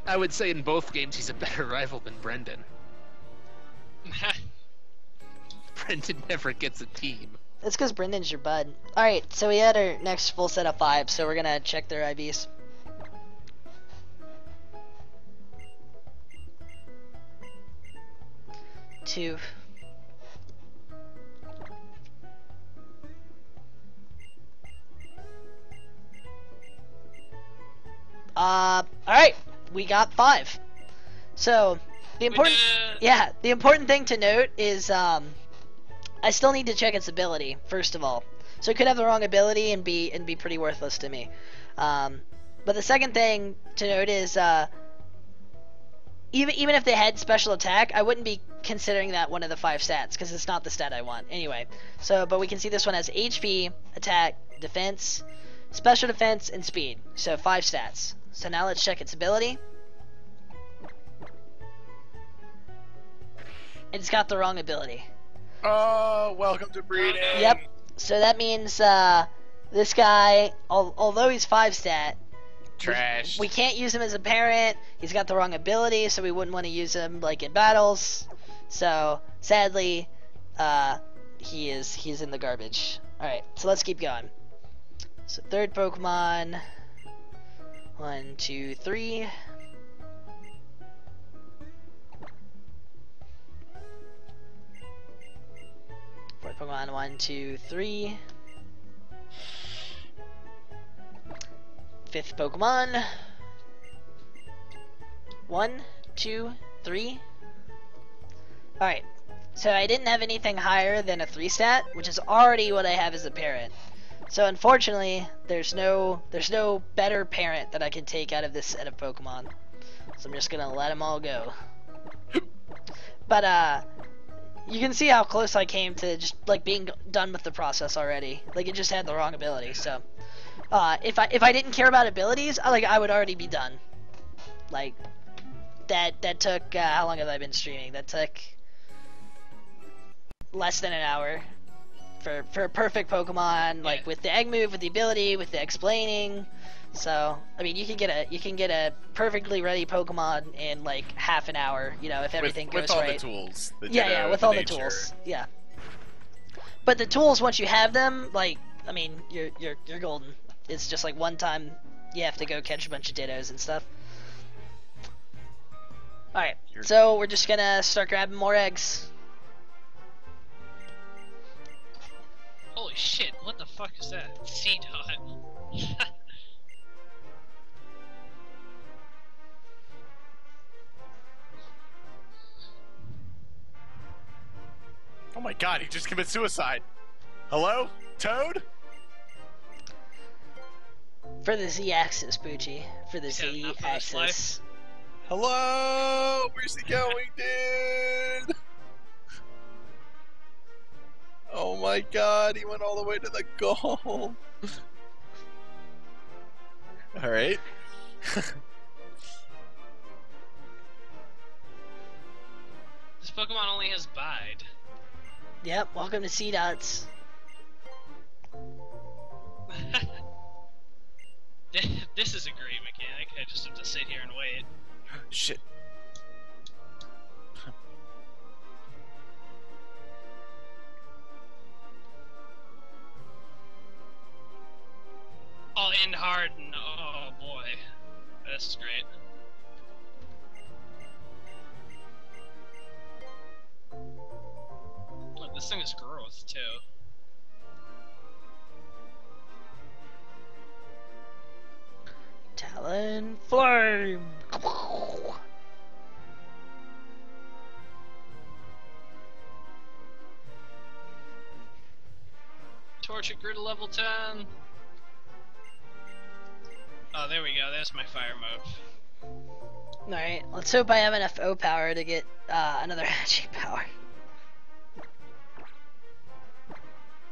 Speaker 4: I would say in both games he's a better rival than Brendan. Brendan never gets a team.
Speaker 2: That's because Brendan's your bud. Alright, so we had our next full set of 5, so we're gonna check their IVs. Two. Alright, we got 5. So, the important thing to note is, I still need to check its ability, first of all. So it could have the wrong ability and be pretty worthless to me. But the second thing to note is, even if they had special attack, I wouldn't be considering that one of the 5 stats, because it's not the stat I want. Anyway, but we can see this one has HP, attack, defense, special defense, and speed. So 5 stats. So now let's check its ability. It's got the wrong ability.
Speaker 3: Oh, welcome to breeding.
Speaker 2: Yep. So that means this guy, although he's 5 stat,
Speaker 3: trash.
Speaker 2: We can't use him as a parent. He's got the wrong ability, so we wouldn't want to use him like in battles. So sadly, he's in the garbage. All right, so let's keep going. So 3rd Pokemon. 1, 2, 3. Fourth Pokemon. 1, 2, 3. 5th Pokemon. 1, 2, 3. Alright, so I didn't have anything higher than a 3 stat, which is already what I have as a parent. So unfortunately, there's no better parent that I can take out of this set of Pokemon. So I'm just gonna let them all go. But you can see how close I came to just like being done with the process already. Like it just had the wrong ability. So if I didn't care about abilities, I would already be done. Like that took how long have I been streaming? That took less than an hour for a perfect Pokemon, like with the egg move, with the ability, with the explaining. So I mean, you can get a perfectly ready Pokemon in like half an hour, you know, if everything goes right.
Speaker 3: With all the tools.
Speaker 2: Yeah, with all the tools. Yeah. But the tools, once you have them, like, I mean, you're golden. It's just like one time you have to go catch a bunch of Dittos and stuff. Alright, so we're just gonna start grabbing more eggs.
Speaker 1: Holy shit, what the fuck is that? Sea dot.
Speaker 3: Oh my god, he just committed suicide. Hello? Toad?
Speaker 2: For the Z-axis, Poochie. For the
Speaker 1: He's had enough of this
Speaker 2: Z-axis.
Speaker 3: Hello? Where's he going, dude? Oh my god, he went all the way to the goal. Alright.
Speaker 1: This Pokemon only has Bide.
Speaker 2: Yep, welcome to C-Dots.
Speaker 1: This is a great mechanic. I just have to sit here and wait.
Speaker 3: Shit.
Speaker 1: Oh, and Harden. Oh boy. This is great. Look, this thing is growth too.
Speaker 2: Talon Flame!
Speaker 1: Torch at grid level 10. Oh, there we go. There's my fire move.
Speaker 2: Alright, let's hope I have enough O power to get another hatching power.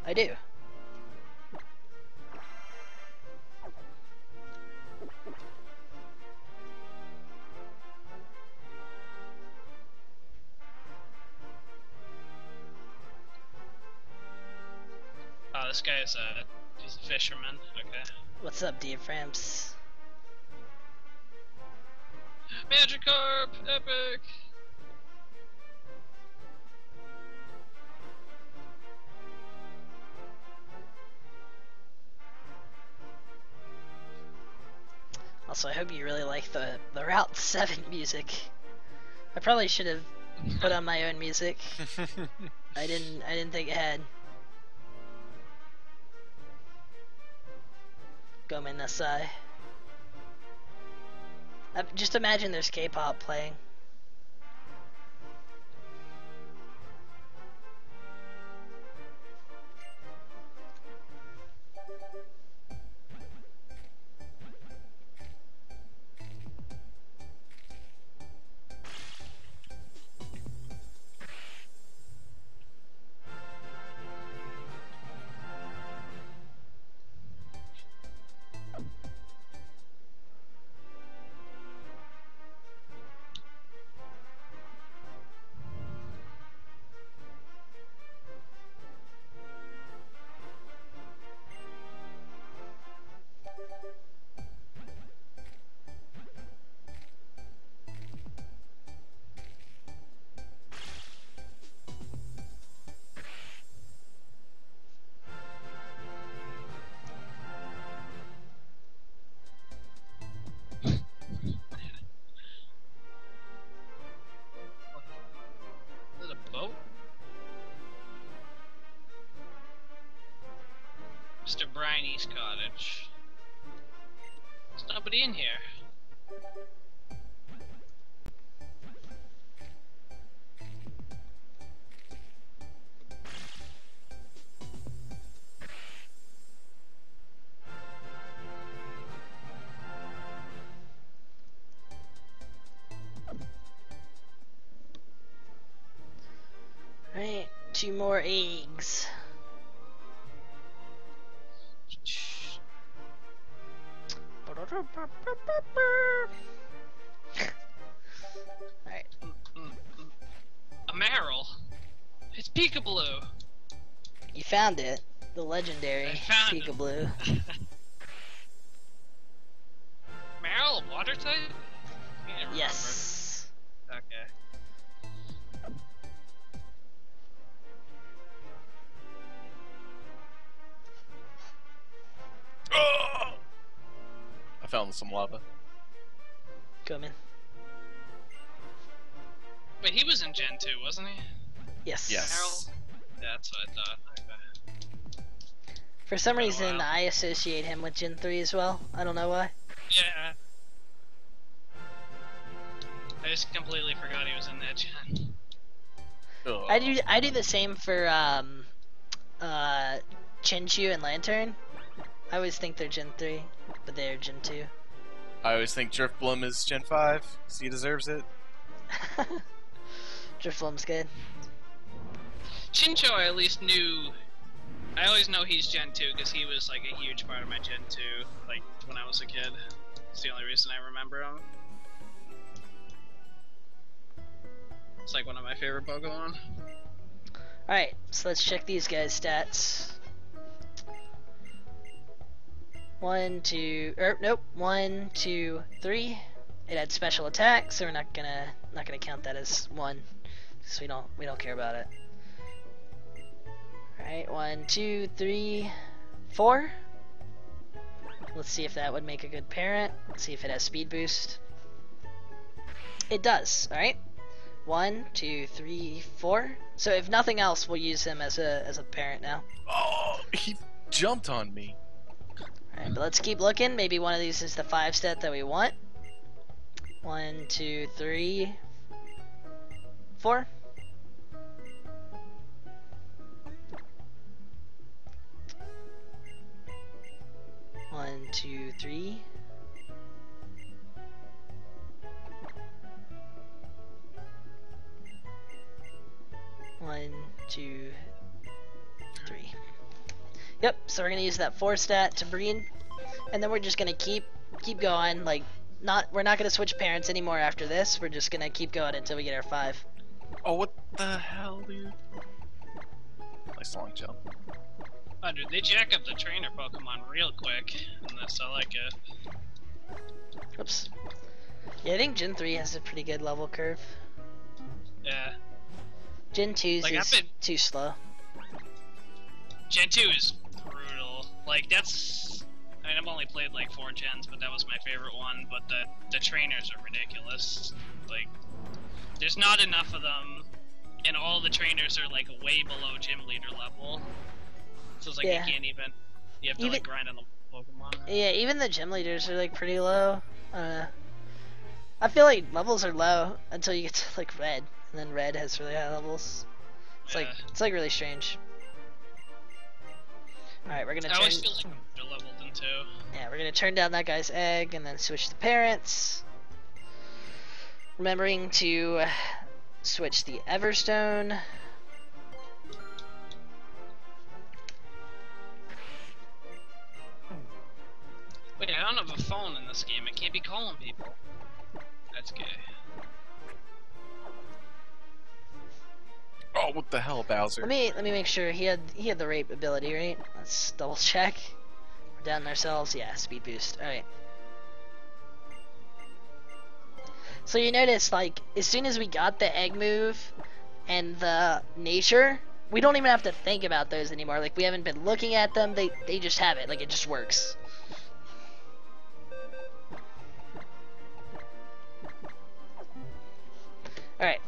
Speaker 2: I do.
Speaker 1: Oh, this guy is he's a fisherman. Okay.
Speaker 2: What's up, Diaphragms?
Speaker 1: Magikarp! Epic!
Speaker 2: Also, I hope you really like the Route 7 music. I probably should have put on my own music. I didn't think ahead. Gomen Nasai. Just imagine there's K-pop playing.
Speaker 1: Is it a boat? Mr. Briney's cottage. There's nobody in here.
Speaker 2: Right, 2 more eggs. Alright.
Speaker 1: A Marill! It's Peekaboo!
Speaker 2: You found it. The legendary
Speaker 1: I found it.
Speaker 2: Peekaboo.
Speaker 1: Marill, water type? I can't remember.
Speaker 2: Yes.
Speaker 1: Okay.
Speaker 3: I fell in some lava.
Speaker 2: Come in.
Speaker 1: Wait, he was in Gen 2, wasn't he?
Speaker 2: Yes.
Speaker 3: Yes.
Speaker 1: That's what I thought. Okay.
Speaker 2: For some
Speaker 1: Been a
Speaker 2: reason,
Speaker 1: while.
Speaker 2: I associate him with Gen 3 as well. I don't know why.
Speaker 1: Yeah. I just completely forgot he was in that gen.
Speaker 3: Ugh.
Speaker 2: I do the same for Chinchu and Lantern. I always think they're Gen 3, but they're Gen 2.
Speaker 3: I always think Driftbloom is Gen 5, so he deserves it.
Speaker 2: Driftlum's good.
Speaker 1: Chincho, I at least knew. I always know he's Gen 2 because he was like a huge part of my Gen 2, like when I was a kid. It's the only reason I remember him. It's like one of my favorite Pokemon.
Speaker 2: Alright, so let's check these guys' stats. 1, 2, nope, 1, 2, 3. It had special attack, so we're not gonna count that as 1, because we don't care about it. Alright, 1, 2, 3, 4. Let's see if that would make a good parent. Let's see if it has speed boost. It does, alright. 1, 2, 3, 4. So if nothing else, we'll use him as a parent now.
Speaker 3: Oh, he jumped on me.
Speaker 2: Alright, but let's keep looking. Maybe one of these is the 5 stat that we want. 1, 2, 3, 4. One, two, three. One, two, three. Yep, so we're gonna use that 4 stat to breed, and then we're just gonna keep going. Like, we're not gonna switch parents anymore after this. We're just gonna keep going until we get our 5.
Speaker 3: Oh, what the hell, dude? Nice long jump.
Speaker 1: Oh, dude, they jack up the trainer Pokemon real quick in this. I like it.
Speaker 2: Oops. Yeah, I think Gen 3 has a pretty good level curve.
Speaker 1: Yeah.
Speaker 2: Gen 2's
Speaker 1: Like,
Speaker 2: is too slow.
Speaker 1: Gen 2 is brutal. Like, that's... I mean, I've only played like 4 gens, but that was my favorite one. But the trainers are ridiculous. Like, there's not enough of them, and all the trainers are like way below gym leader level. So it's like
Speaker 2: Yeah.
Speaker 1: you can't even... You have to like grind on the Pokemon.
Speaker 2: Yeah, even the gym leaders are like pretty low. I feel like levels are low until you get to like red, and then red has really high levels. It's like really strange. Alright, we're gonna
Speaker 1: I always
Speaker 2: turn.
Speaker 1: feel like they're leveled in 2.
Speaker 2: Yeah, we're gonna turn down that guy's egg and then switch the parents. Remembering to switch the Everstone.
Speaker 1: Wait, I don't have a phone in this game. I can't be calling people. That's gay.
Speaker 3: Oh, what the hell, Bowser?
Speaker 2: Let me make sure he had the rape ability, right? Let's double check. We're down ourselves. Yeah, speed boost. All right. So you notice, like, as soon as we got the egg move and the nature, we don't even have to think about those anymore. Like, we haven't been looking at them. They just have it. Like, it just works. All right.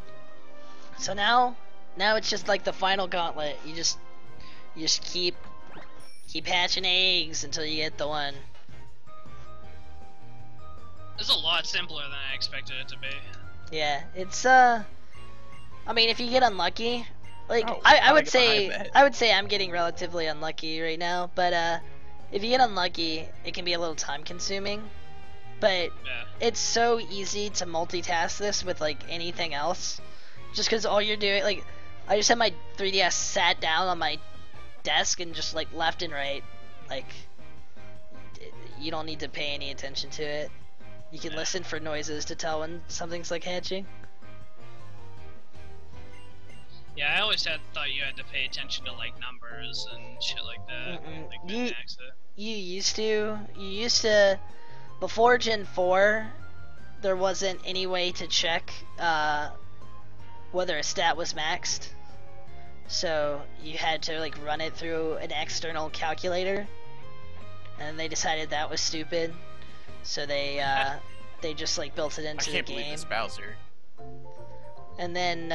Speaker 2: So now it's just like the final gauntlet. You just keep hatching eggs until you get the one.
Speaker 1: It's a lot simpler than I expected it to be.
Speaker 2: Yeah, it's I mean, if you get unlucky, like
Speaker 3: Oh,
Speaker 2: I would
Speaker 3: I
Speaker 2: say
Speaker 3: bet.
Speaker 2: I'm getting relatively unlucky right now, but if you get unlucky, it can be a little time consuming. But
Speaker 1: Yeah.
Speaker 2: it's so easy to multitask this with like anything else. Just because all you're doing, like, I just had my 3DS sat down on my desk and just like left and right, like, you don't need to pay any attention to it. You can listen for noises to tell when something's like hatching.
Speaker 1: Yeah, I always thought you had to pay attention to like numbers and shit like that.
Speaker 2: Mm-mm.
Speaker 1: Like
Speaker 2: You-
Speaker 1: min-max it.
Speaker 2: You used to, before Gen 4, there wasn't any way to check whether a stat was maxed. So you had to like run it through an external calculator, and they decided that was stupid. So they just like built it
Speaker 3: I
Speaker 2: into the
Speaker 3: can't believe
Speaker 2: game.
Speaker 3: this Bowser.
Speaker 2: And then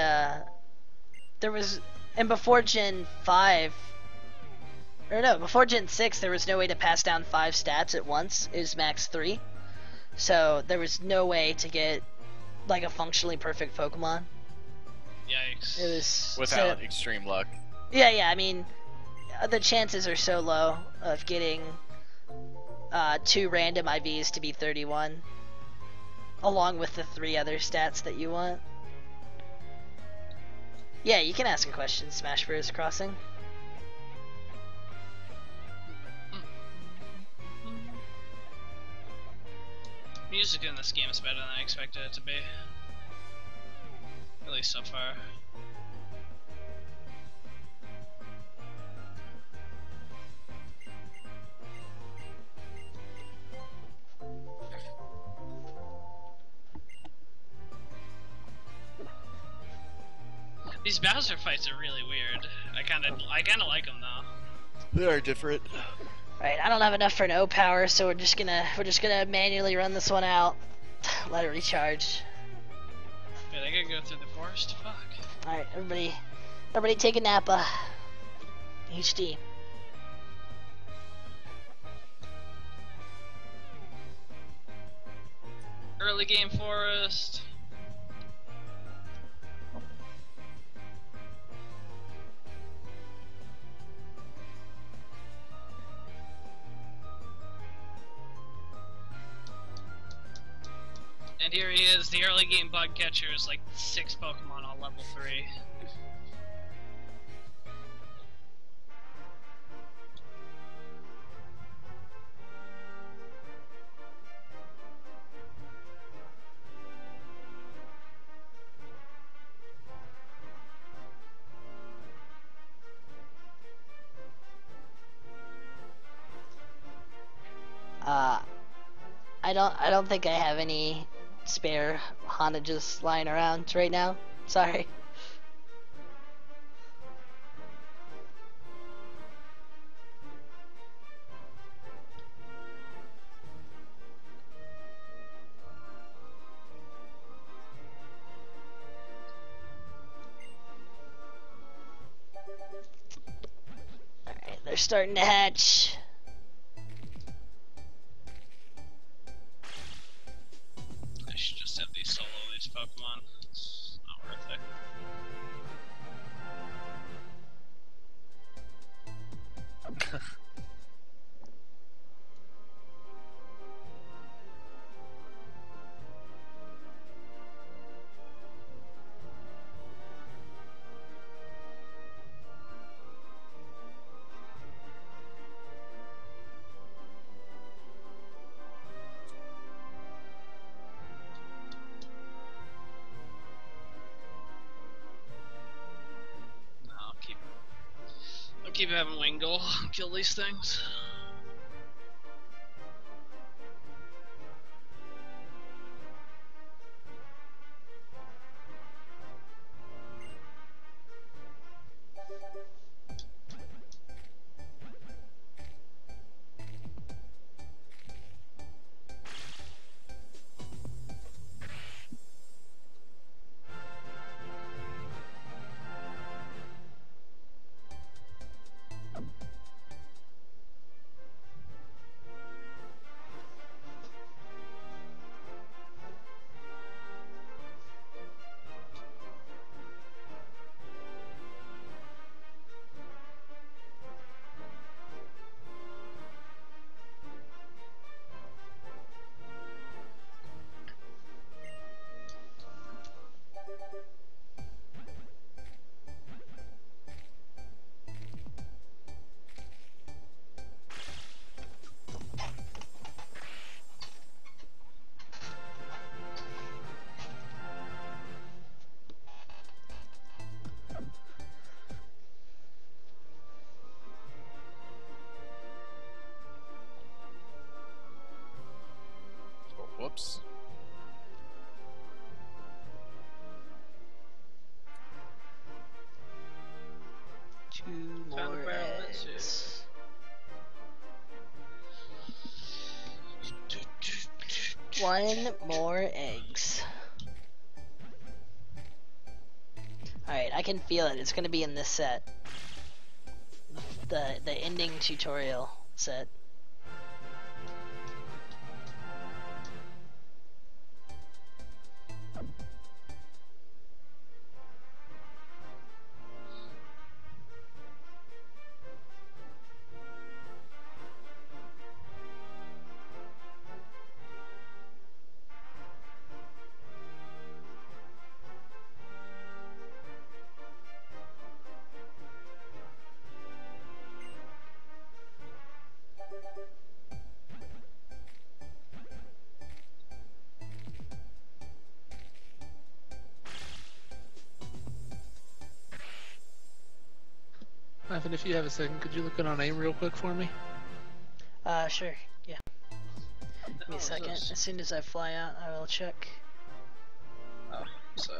Speaker 2: there was, and before Gen 5, or no, before Gen 6, there was no way to pass down 5 stats at once. It was max 3. So there was no way to get like a functionally perfect Pokemon.
Speaker 1: Yikes.
Speaker 2: It was
Speaker 3: Without extreme luck.
Speaker 2: Yeah, I mean, the chances are so low of getting 2 random IVs to be 31, along with the 3 other stats that you want. Yeah, you can ask a question, Smash Bros. Crossing.
Speaker 1: Music in this game is better than I expected it to be. At least so far. These Bowser fights are really weird. I kind of like them though.
Speaker 3: They are different.
Speaker 2: Right, I don't have enough for an O power, so we're just gonna manually run this one out. Let it recharge.
Speaker 1: Wait, I gotta go through the forest? Fuck.
Speaker 2: Alright, everybody take a Nappa. HD.
Speaker 1: Early game forest. And here he is, the early game bug catcher is like 6 Pokemon on level 3.
Speaker 2: I don't think I have any spare Honages lying around right now. Sorry. Alright, they're starting to hatch.
Speaker 1: I should just have these solo these Pokemon. It's not worth it. I'll keep having Wingull kill these things.
Speaker 3: Whoops.
Speaker 2: Two
Speaker 1: Found a
Speaker 2: more
Speaker 1: barrel of shit.
Speaker 2: eggs. One more eggs. Alright, I can feel it. It's gonna be in this set. The ending tutorial set.
Speaker 4: Ivan, if you have a second, could you look it on AIM real quick for me?
Speaker 2: Sure, yeah. Give me a second. As soon as I fly out, I will check.
Speaker 1: Oh, so.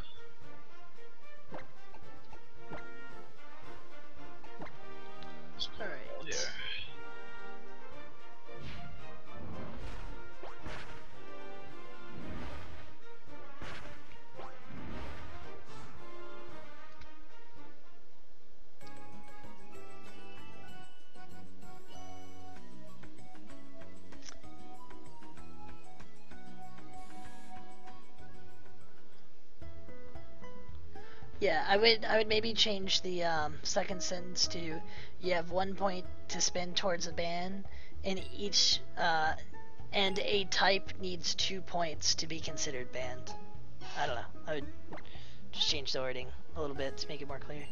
Speaker 2: Alright.
Speaker 1: Here.
Speaker 2: Yeah, I would maybe change the second sentence to you have 1 point to spend towards a ban, and each and a type needs 2 points to be considered banned. I don't know. I would just change the wording a little bit to make it more clear.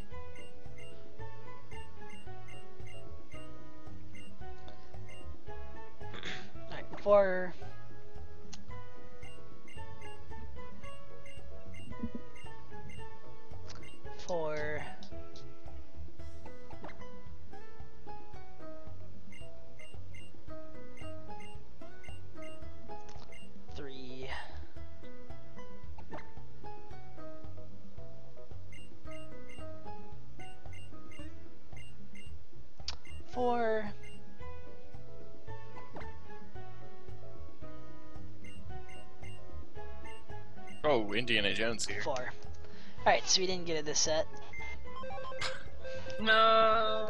Speaker 2: Alright, for three. Four.
Speaker 3: Oh, Indiana Jones here.
Speaker 2: 4. Alright, so we didn't get it this set.
Speaker 1: No.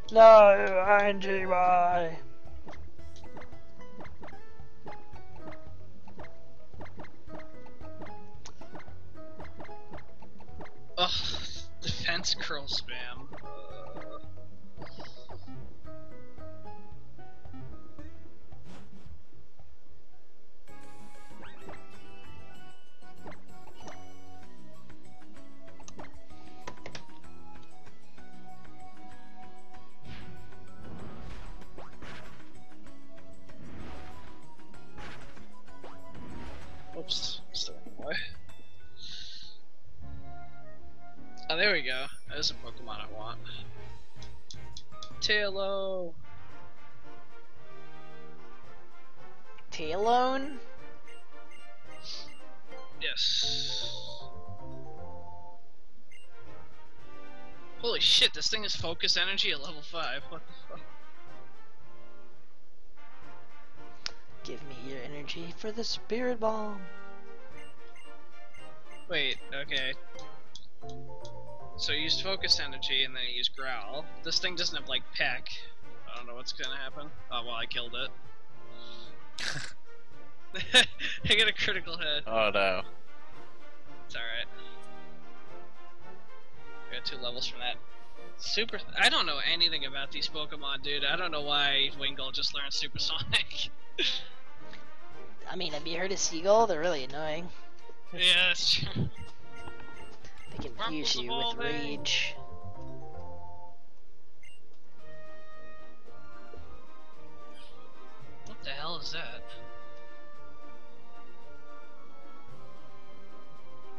Speaker 2: No, INGY.
Speaker 1: Ugh, defense curl spam. Oops, still in the way. Oh, there we go. There's a Pokemon I want. Tailo.
Speaker 2: Talon?
Speaker 1: Yes. Holy shit, this thing is focus energy at level 5. What the fuck?
Speaker 2: Give me your energy for the spirit bomb.
Speaker 1: Wait, okay. So you used focus energy and then you used growl. This thing doesn't have like peck. I don't know what's gonna happen. Oh well, I killed it. I got a critical hit.
Speaker 3: Oh no.
Speaker 1: It's alright. I got 2 levels from that. Super. I don't know anything about these Pokemon, dude. I don't know why Wingull just learned Supersonic.
Speaker 2: I mean, have you heard of Seagull? They're really annoying.
Speaker 1: Yeah, that's true.
Speaker 2: They confuse you with
Speaker 1: evolving.
Speaker 2: rage.
Speaker 1: What the hell is that?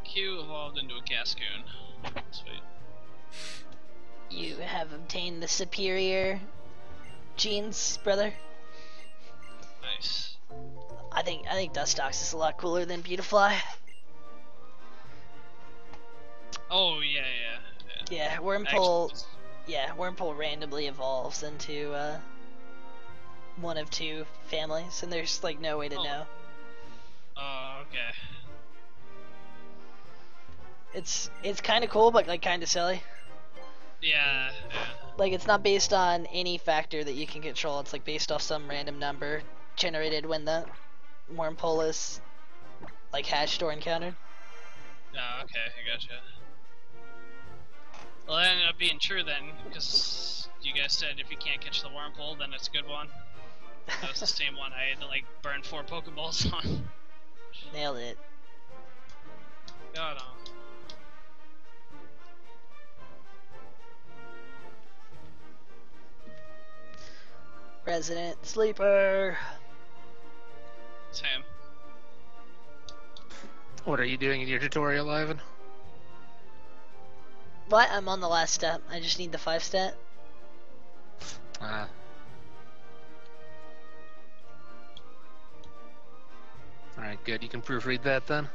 Speaker 1: Q evolved into a Cascoon. Sweet.
Speaker 2: You have obtained the superior genes, brother.
Speaker 1: Nice.
Speaker 2: I think Dustox is a lot cooler than Beautifly.
Speaker 1: Oh yeah.
Speaker 2: Yeah, Wormpole. Yeah, Wormpole randomly evolves into one of 2 families, and there's like no way to know.
Speaker 1: Oh, okay.
Speaker 2: It's kind of cool, but like kind of silly.
Speaker 1: Yeah.
Speaker 2: Like it's not based on any factor that you can control. It's like based off some random number generated when the wormhole is like hashed or encountered.
Speaker 1: Oh, okay, I gotcha. Well, that ended up being true then, because you guys said if you can't catch the wormhole, then it's a good one. That was the same one I had to like burn 4 Pokeballs on.
Speaker 2: Nailed it.
Speaker 1: God, no.
Speaker 2: Resident Sleeper.
Speaker 1: Same.
Speaker 4: What are you doing in your tutorial, Ivan?
Speaker 2: What? I'm on the last step. I just need the 5 stat.
Speaker 4: Ah. Alright, good. You can proofread that then?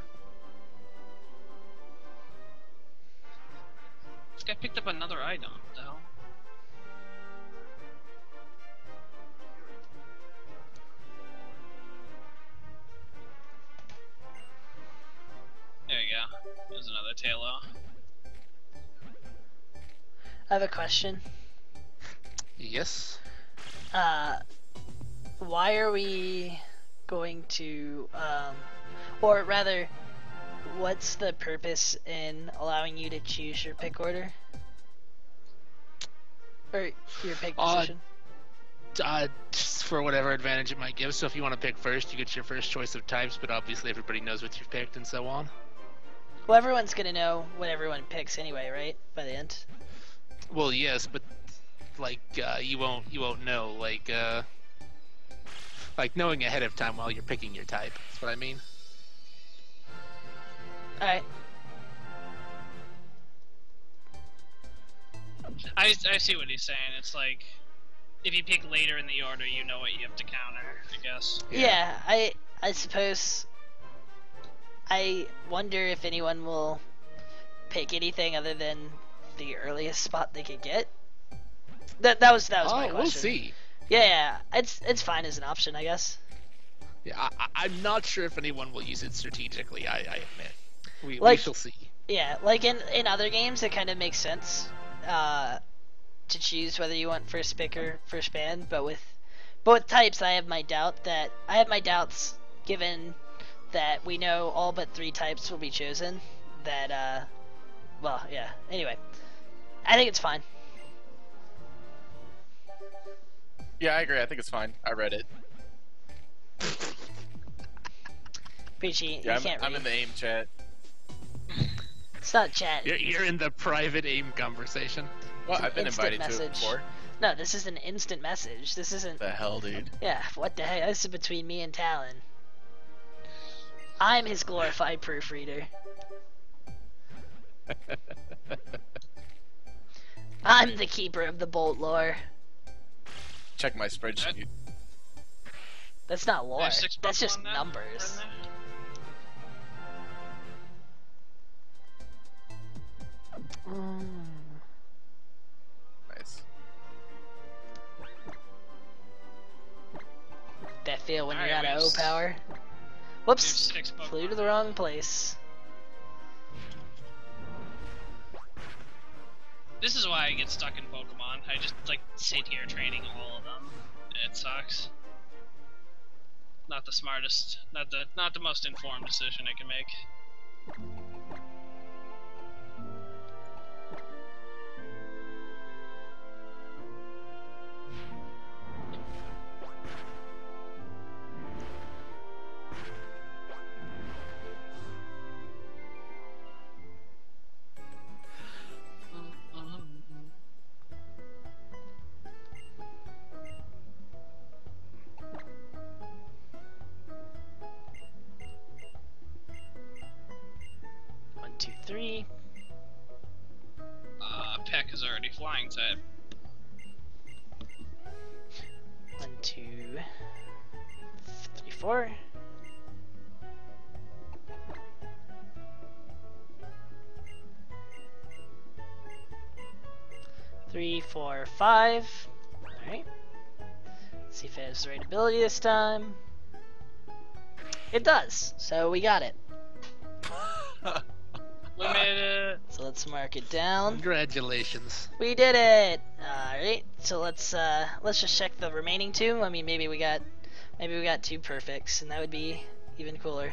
Speaker 1: This guy picked up another item. What the hell? There you go. There's another Tailo.
Speaker 2: I have a question.
Speaker 4: Yes.
Speaker 2: Why are we going to, or rather, what's the purpose in allowing you to choose your pick order? Or your pick position?
Speaker 4: Just for whatever advantage it might give. So if you want to pick first, you get your first choice of types, but obviously everybody knows what you've picked and so on.
Speaker 2: Well, everyone's gonna know what everyone picks anyway, right? By the end.
Speaker 4: Well, yes, but like you won't know like knowing ahead of time while you're picking your type. That's what I mean.
Speaker 2: Alright.
Speaker 1: I see what he's saying. It's like, if you pick later in the order, you know what you have to counter, I guess.
Speaker 2: Yeah, I suppose. I wonder if anyone will pick anything other than the earliest spot they could get. That was my question.
Speaker 4: We'll see.
Speaker 2: Yeah, it's fine as an option, I guess.
Speaker 4: Yeah, I'm not sure if anyone will use it strategically. I admit. We shall see.
Speaker 2: Yeah, like in other games, it kind of makes sense to choose whether you want first pick or first ban. But with types, I have my doubts given that we know all but 3 types will be chosen. That well, yeah. Anyway, I think it's fine.
Speaker 3: Yeah, I agree. I think it's fine. I read it.
Speaker 2: Peachy,
Speaker 3: Yeah,
Speaker 2: you can't read.
Speaker 3: I'm in the AIM chat.
Speaker 2: It's not chat.
Speaker 4: You're in the private AIM conversation.
Speaker 3: Well, I've been
Speaker 2: instant
Speaker 3: invited to it
Speaker 2: message.
Speaker 3: before.
Speaker 2: No, this is an instant message. This isn't.
Speaker 3: The hell, dude.
Speaker 2: Yeah, what the heck? This is between me and Talon. I'm his glorified proofreader. I'm the keeper of the bolt lore.
Speaker 3: Check my spreadsheet.
Speaker 2: That's not lore.
Speaker 1: There's 6
Speaker 2: That's just
Speaker 1: Pokemon then,
Speaker 2: numbers.
Speaker 1: right
Speaker 3: Nice.
Speaker 2: That feel when you're
Speaker 1: Alright,
Speaker 2: out of O
Speaker 1: there's-
Speaker 2: power.
Speaker 1: There's
Speaker 2: Whoops!
Speaker 1: 6 Pokemon.
Speaker 2: Flew to the wrong place.
Speaker 1: This is why I get stuck in Pokemon. I just like sit here training all of them. It sucks. Not the smartest, not the most informed decision I can make.
Speaker 2: One, two, three.
Speaker 1: Peck is already flying type.
Speaker 2: 1, 2, 3, 4. Three, 4, 5. Alright. See if it has the right ability this time. It does, so we got it.
Speaker 1: We made it.
Speaker 2: So let's mark it down.
Speaker 4: Congratulations.
Speaker 2: We did it. All right. So let's just check the remaining two. I mean, maybe we got 2 perfects, and that would be even cooler.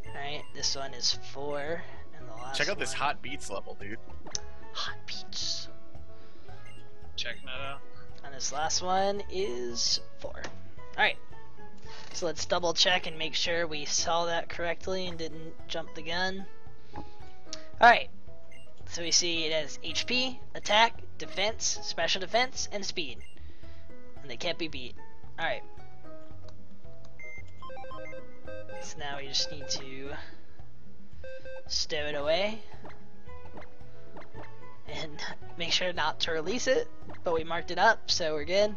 Speaker 2: All right. This one is 4, and the last.
Speaker 3: Check out this
Speaker 2: one-
Speaker 3: hot beats level, dude.
Speaker 2: hot beats.
Speaker 1: Checking that out.
Speaker 2: And this last one is 4. All right. So let's double check and make sure we saw that correctly and didn't jump the gun. Alright. So we see it has HP, attack, defense, special defense, and speed. And they can't be beat. Alright. So now we just need to stow it away. And make sure not to release it. But we marked it up, so we're good.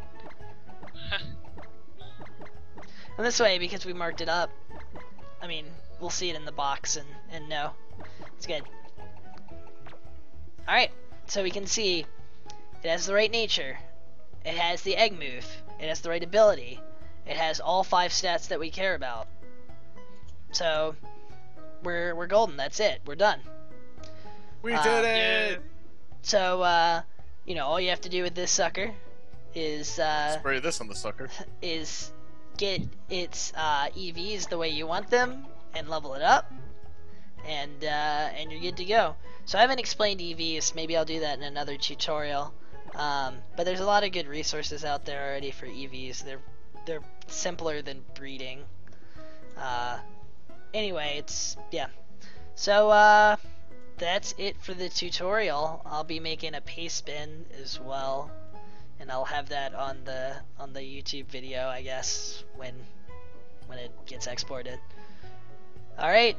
Speaker 2: And this way, because we marked it up, I mean, we'll see it in the box and know. It's good. Alright, so we can see it has the right nature. It has the egg move. It has the right ability. It has all 5 stats that we care about. So, we're golden. That's it. We're done.
Speaker 3: We did it!
Speaker 2: So, you know, all you have to do with this sucker is,
Speaker 3: Spray this on the sucker.
Speaker 2: is get its EVs the way you want them and level it up, and you're good to go. So I haven't explained EVs. Maybe I'll do that in another tutorial. But there's a lot of good resources out there already for EVs. They're simpler than breeding. Anyway, it's yeah. So that's it for the tutorial. I'll be making a PASTEBIN as well. And I'll have that on the YouTube video, I guess, when it gets exported. All right.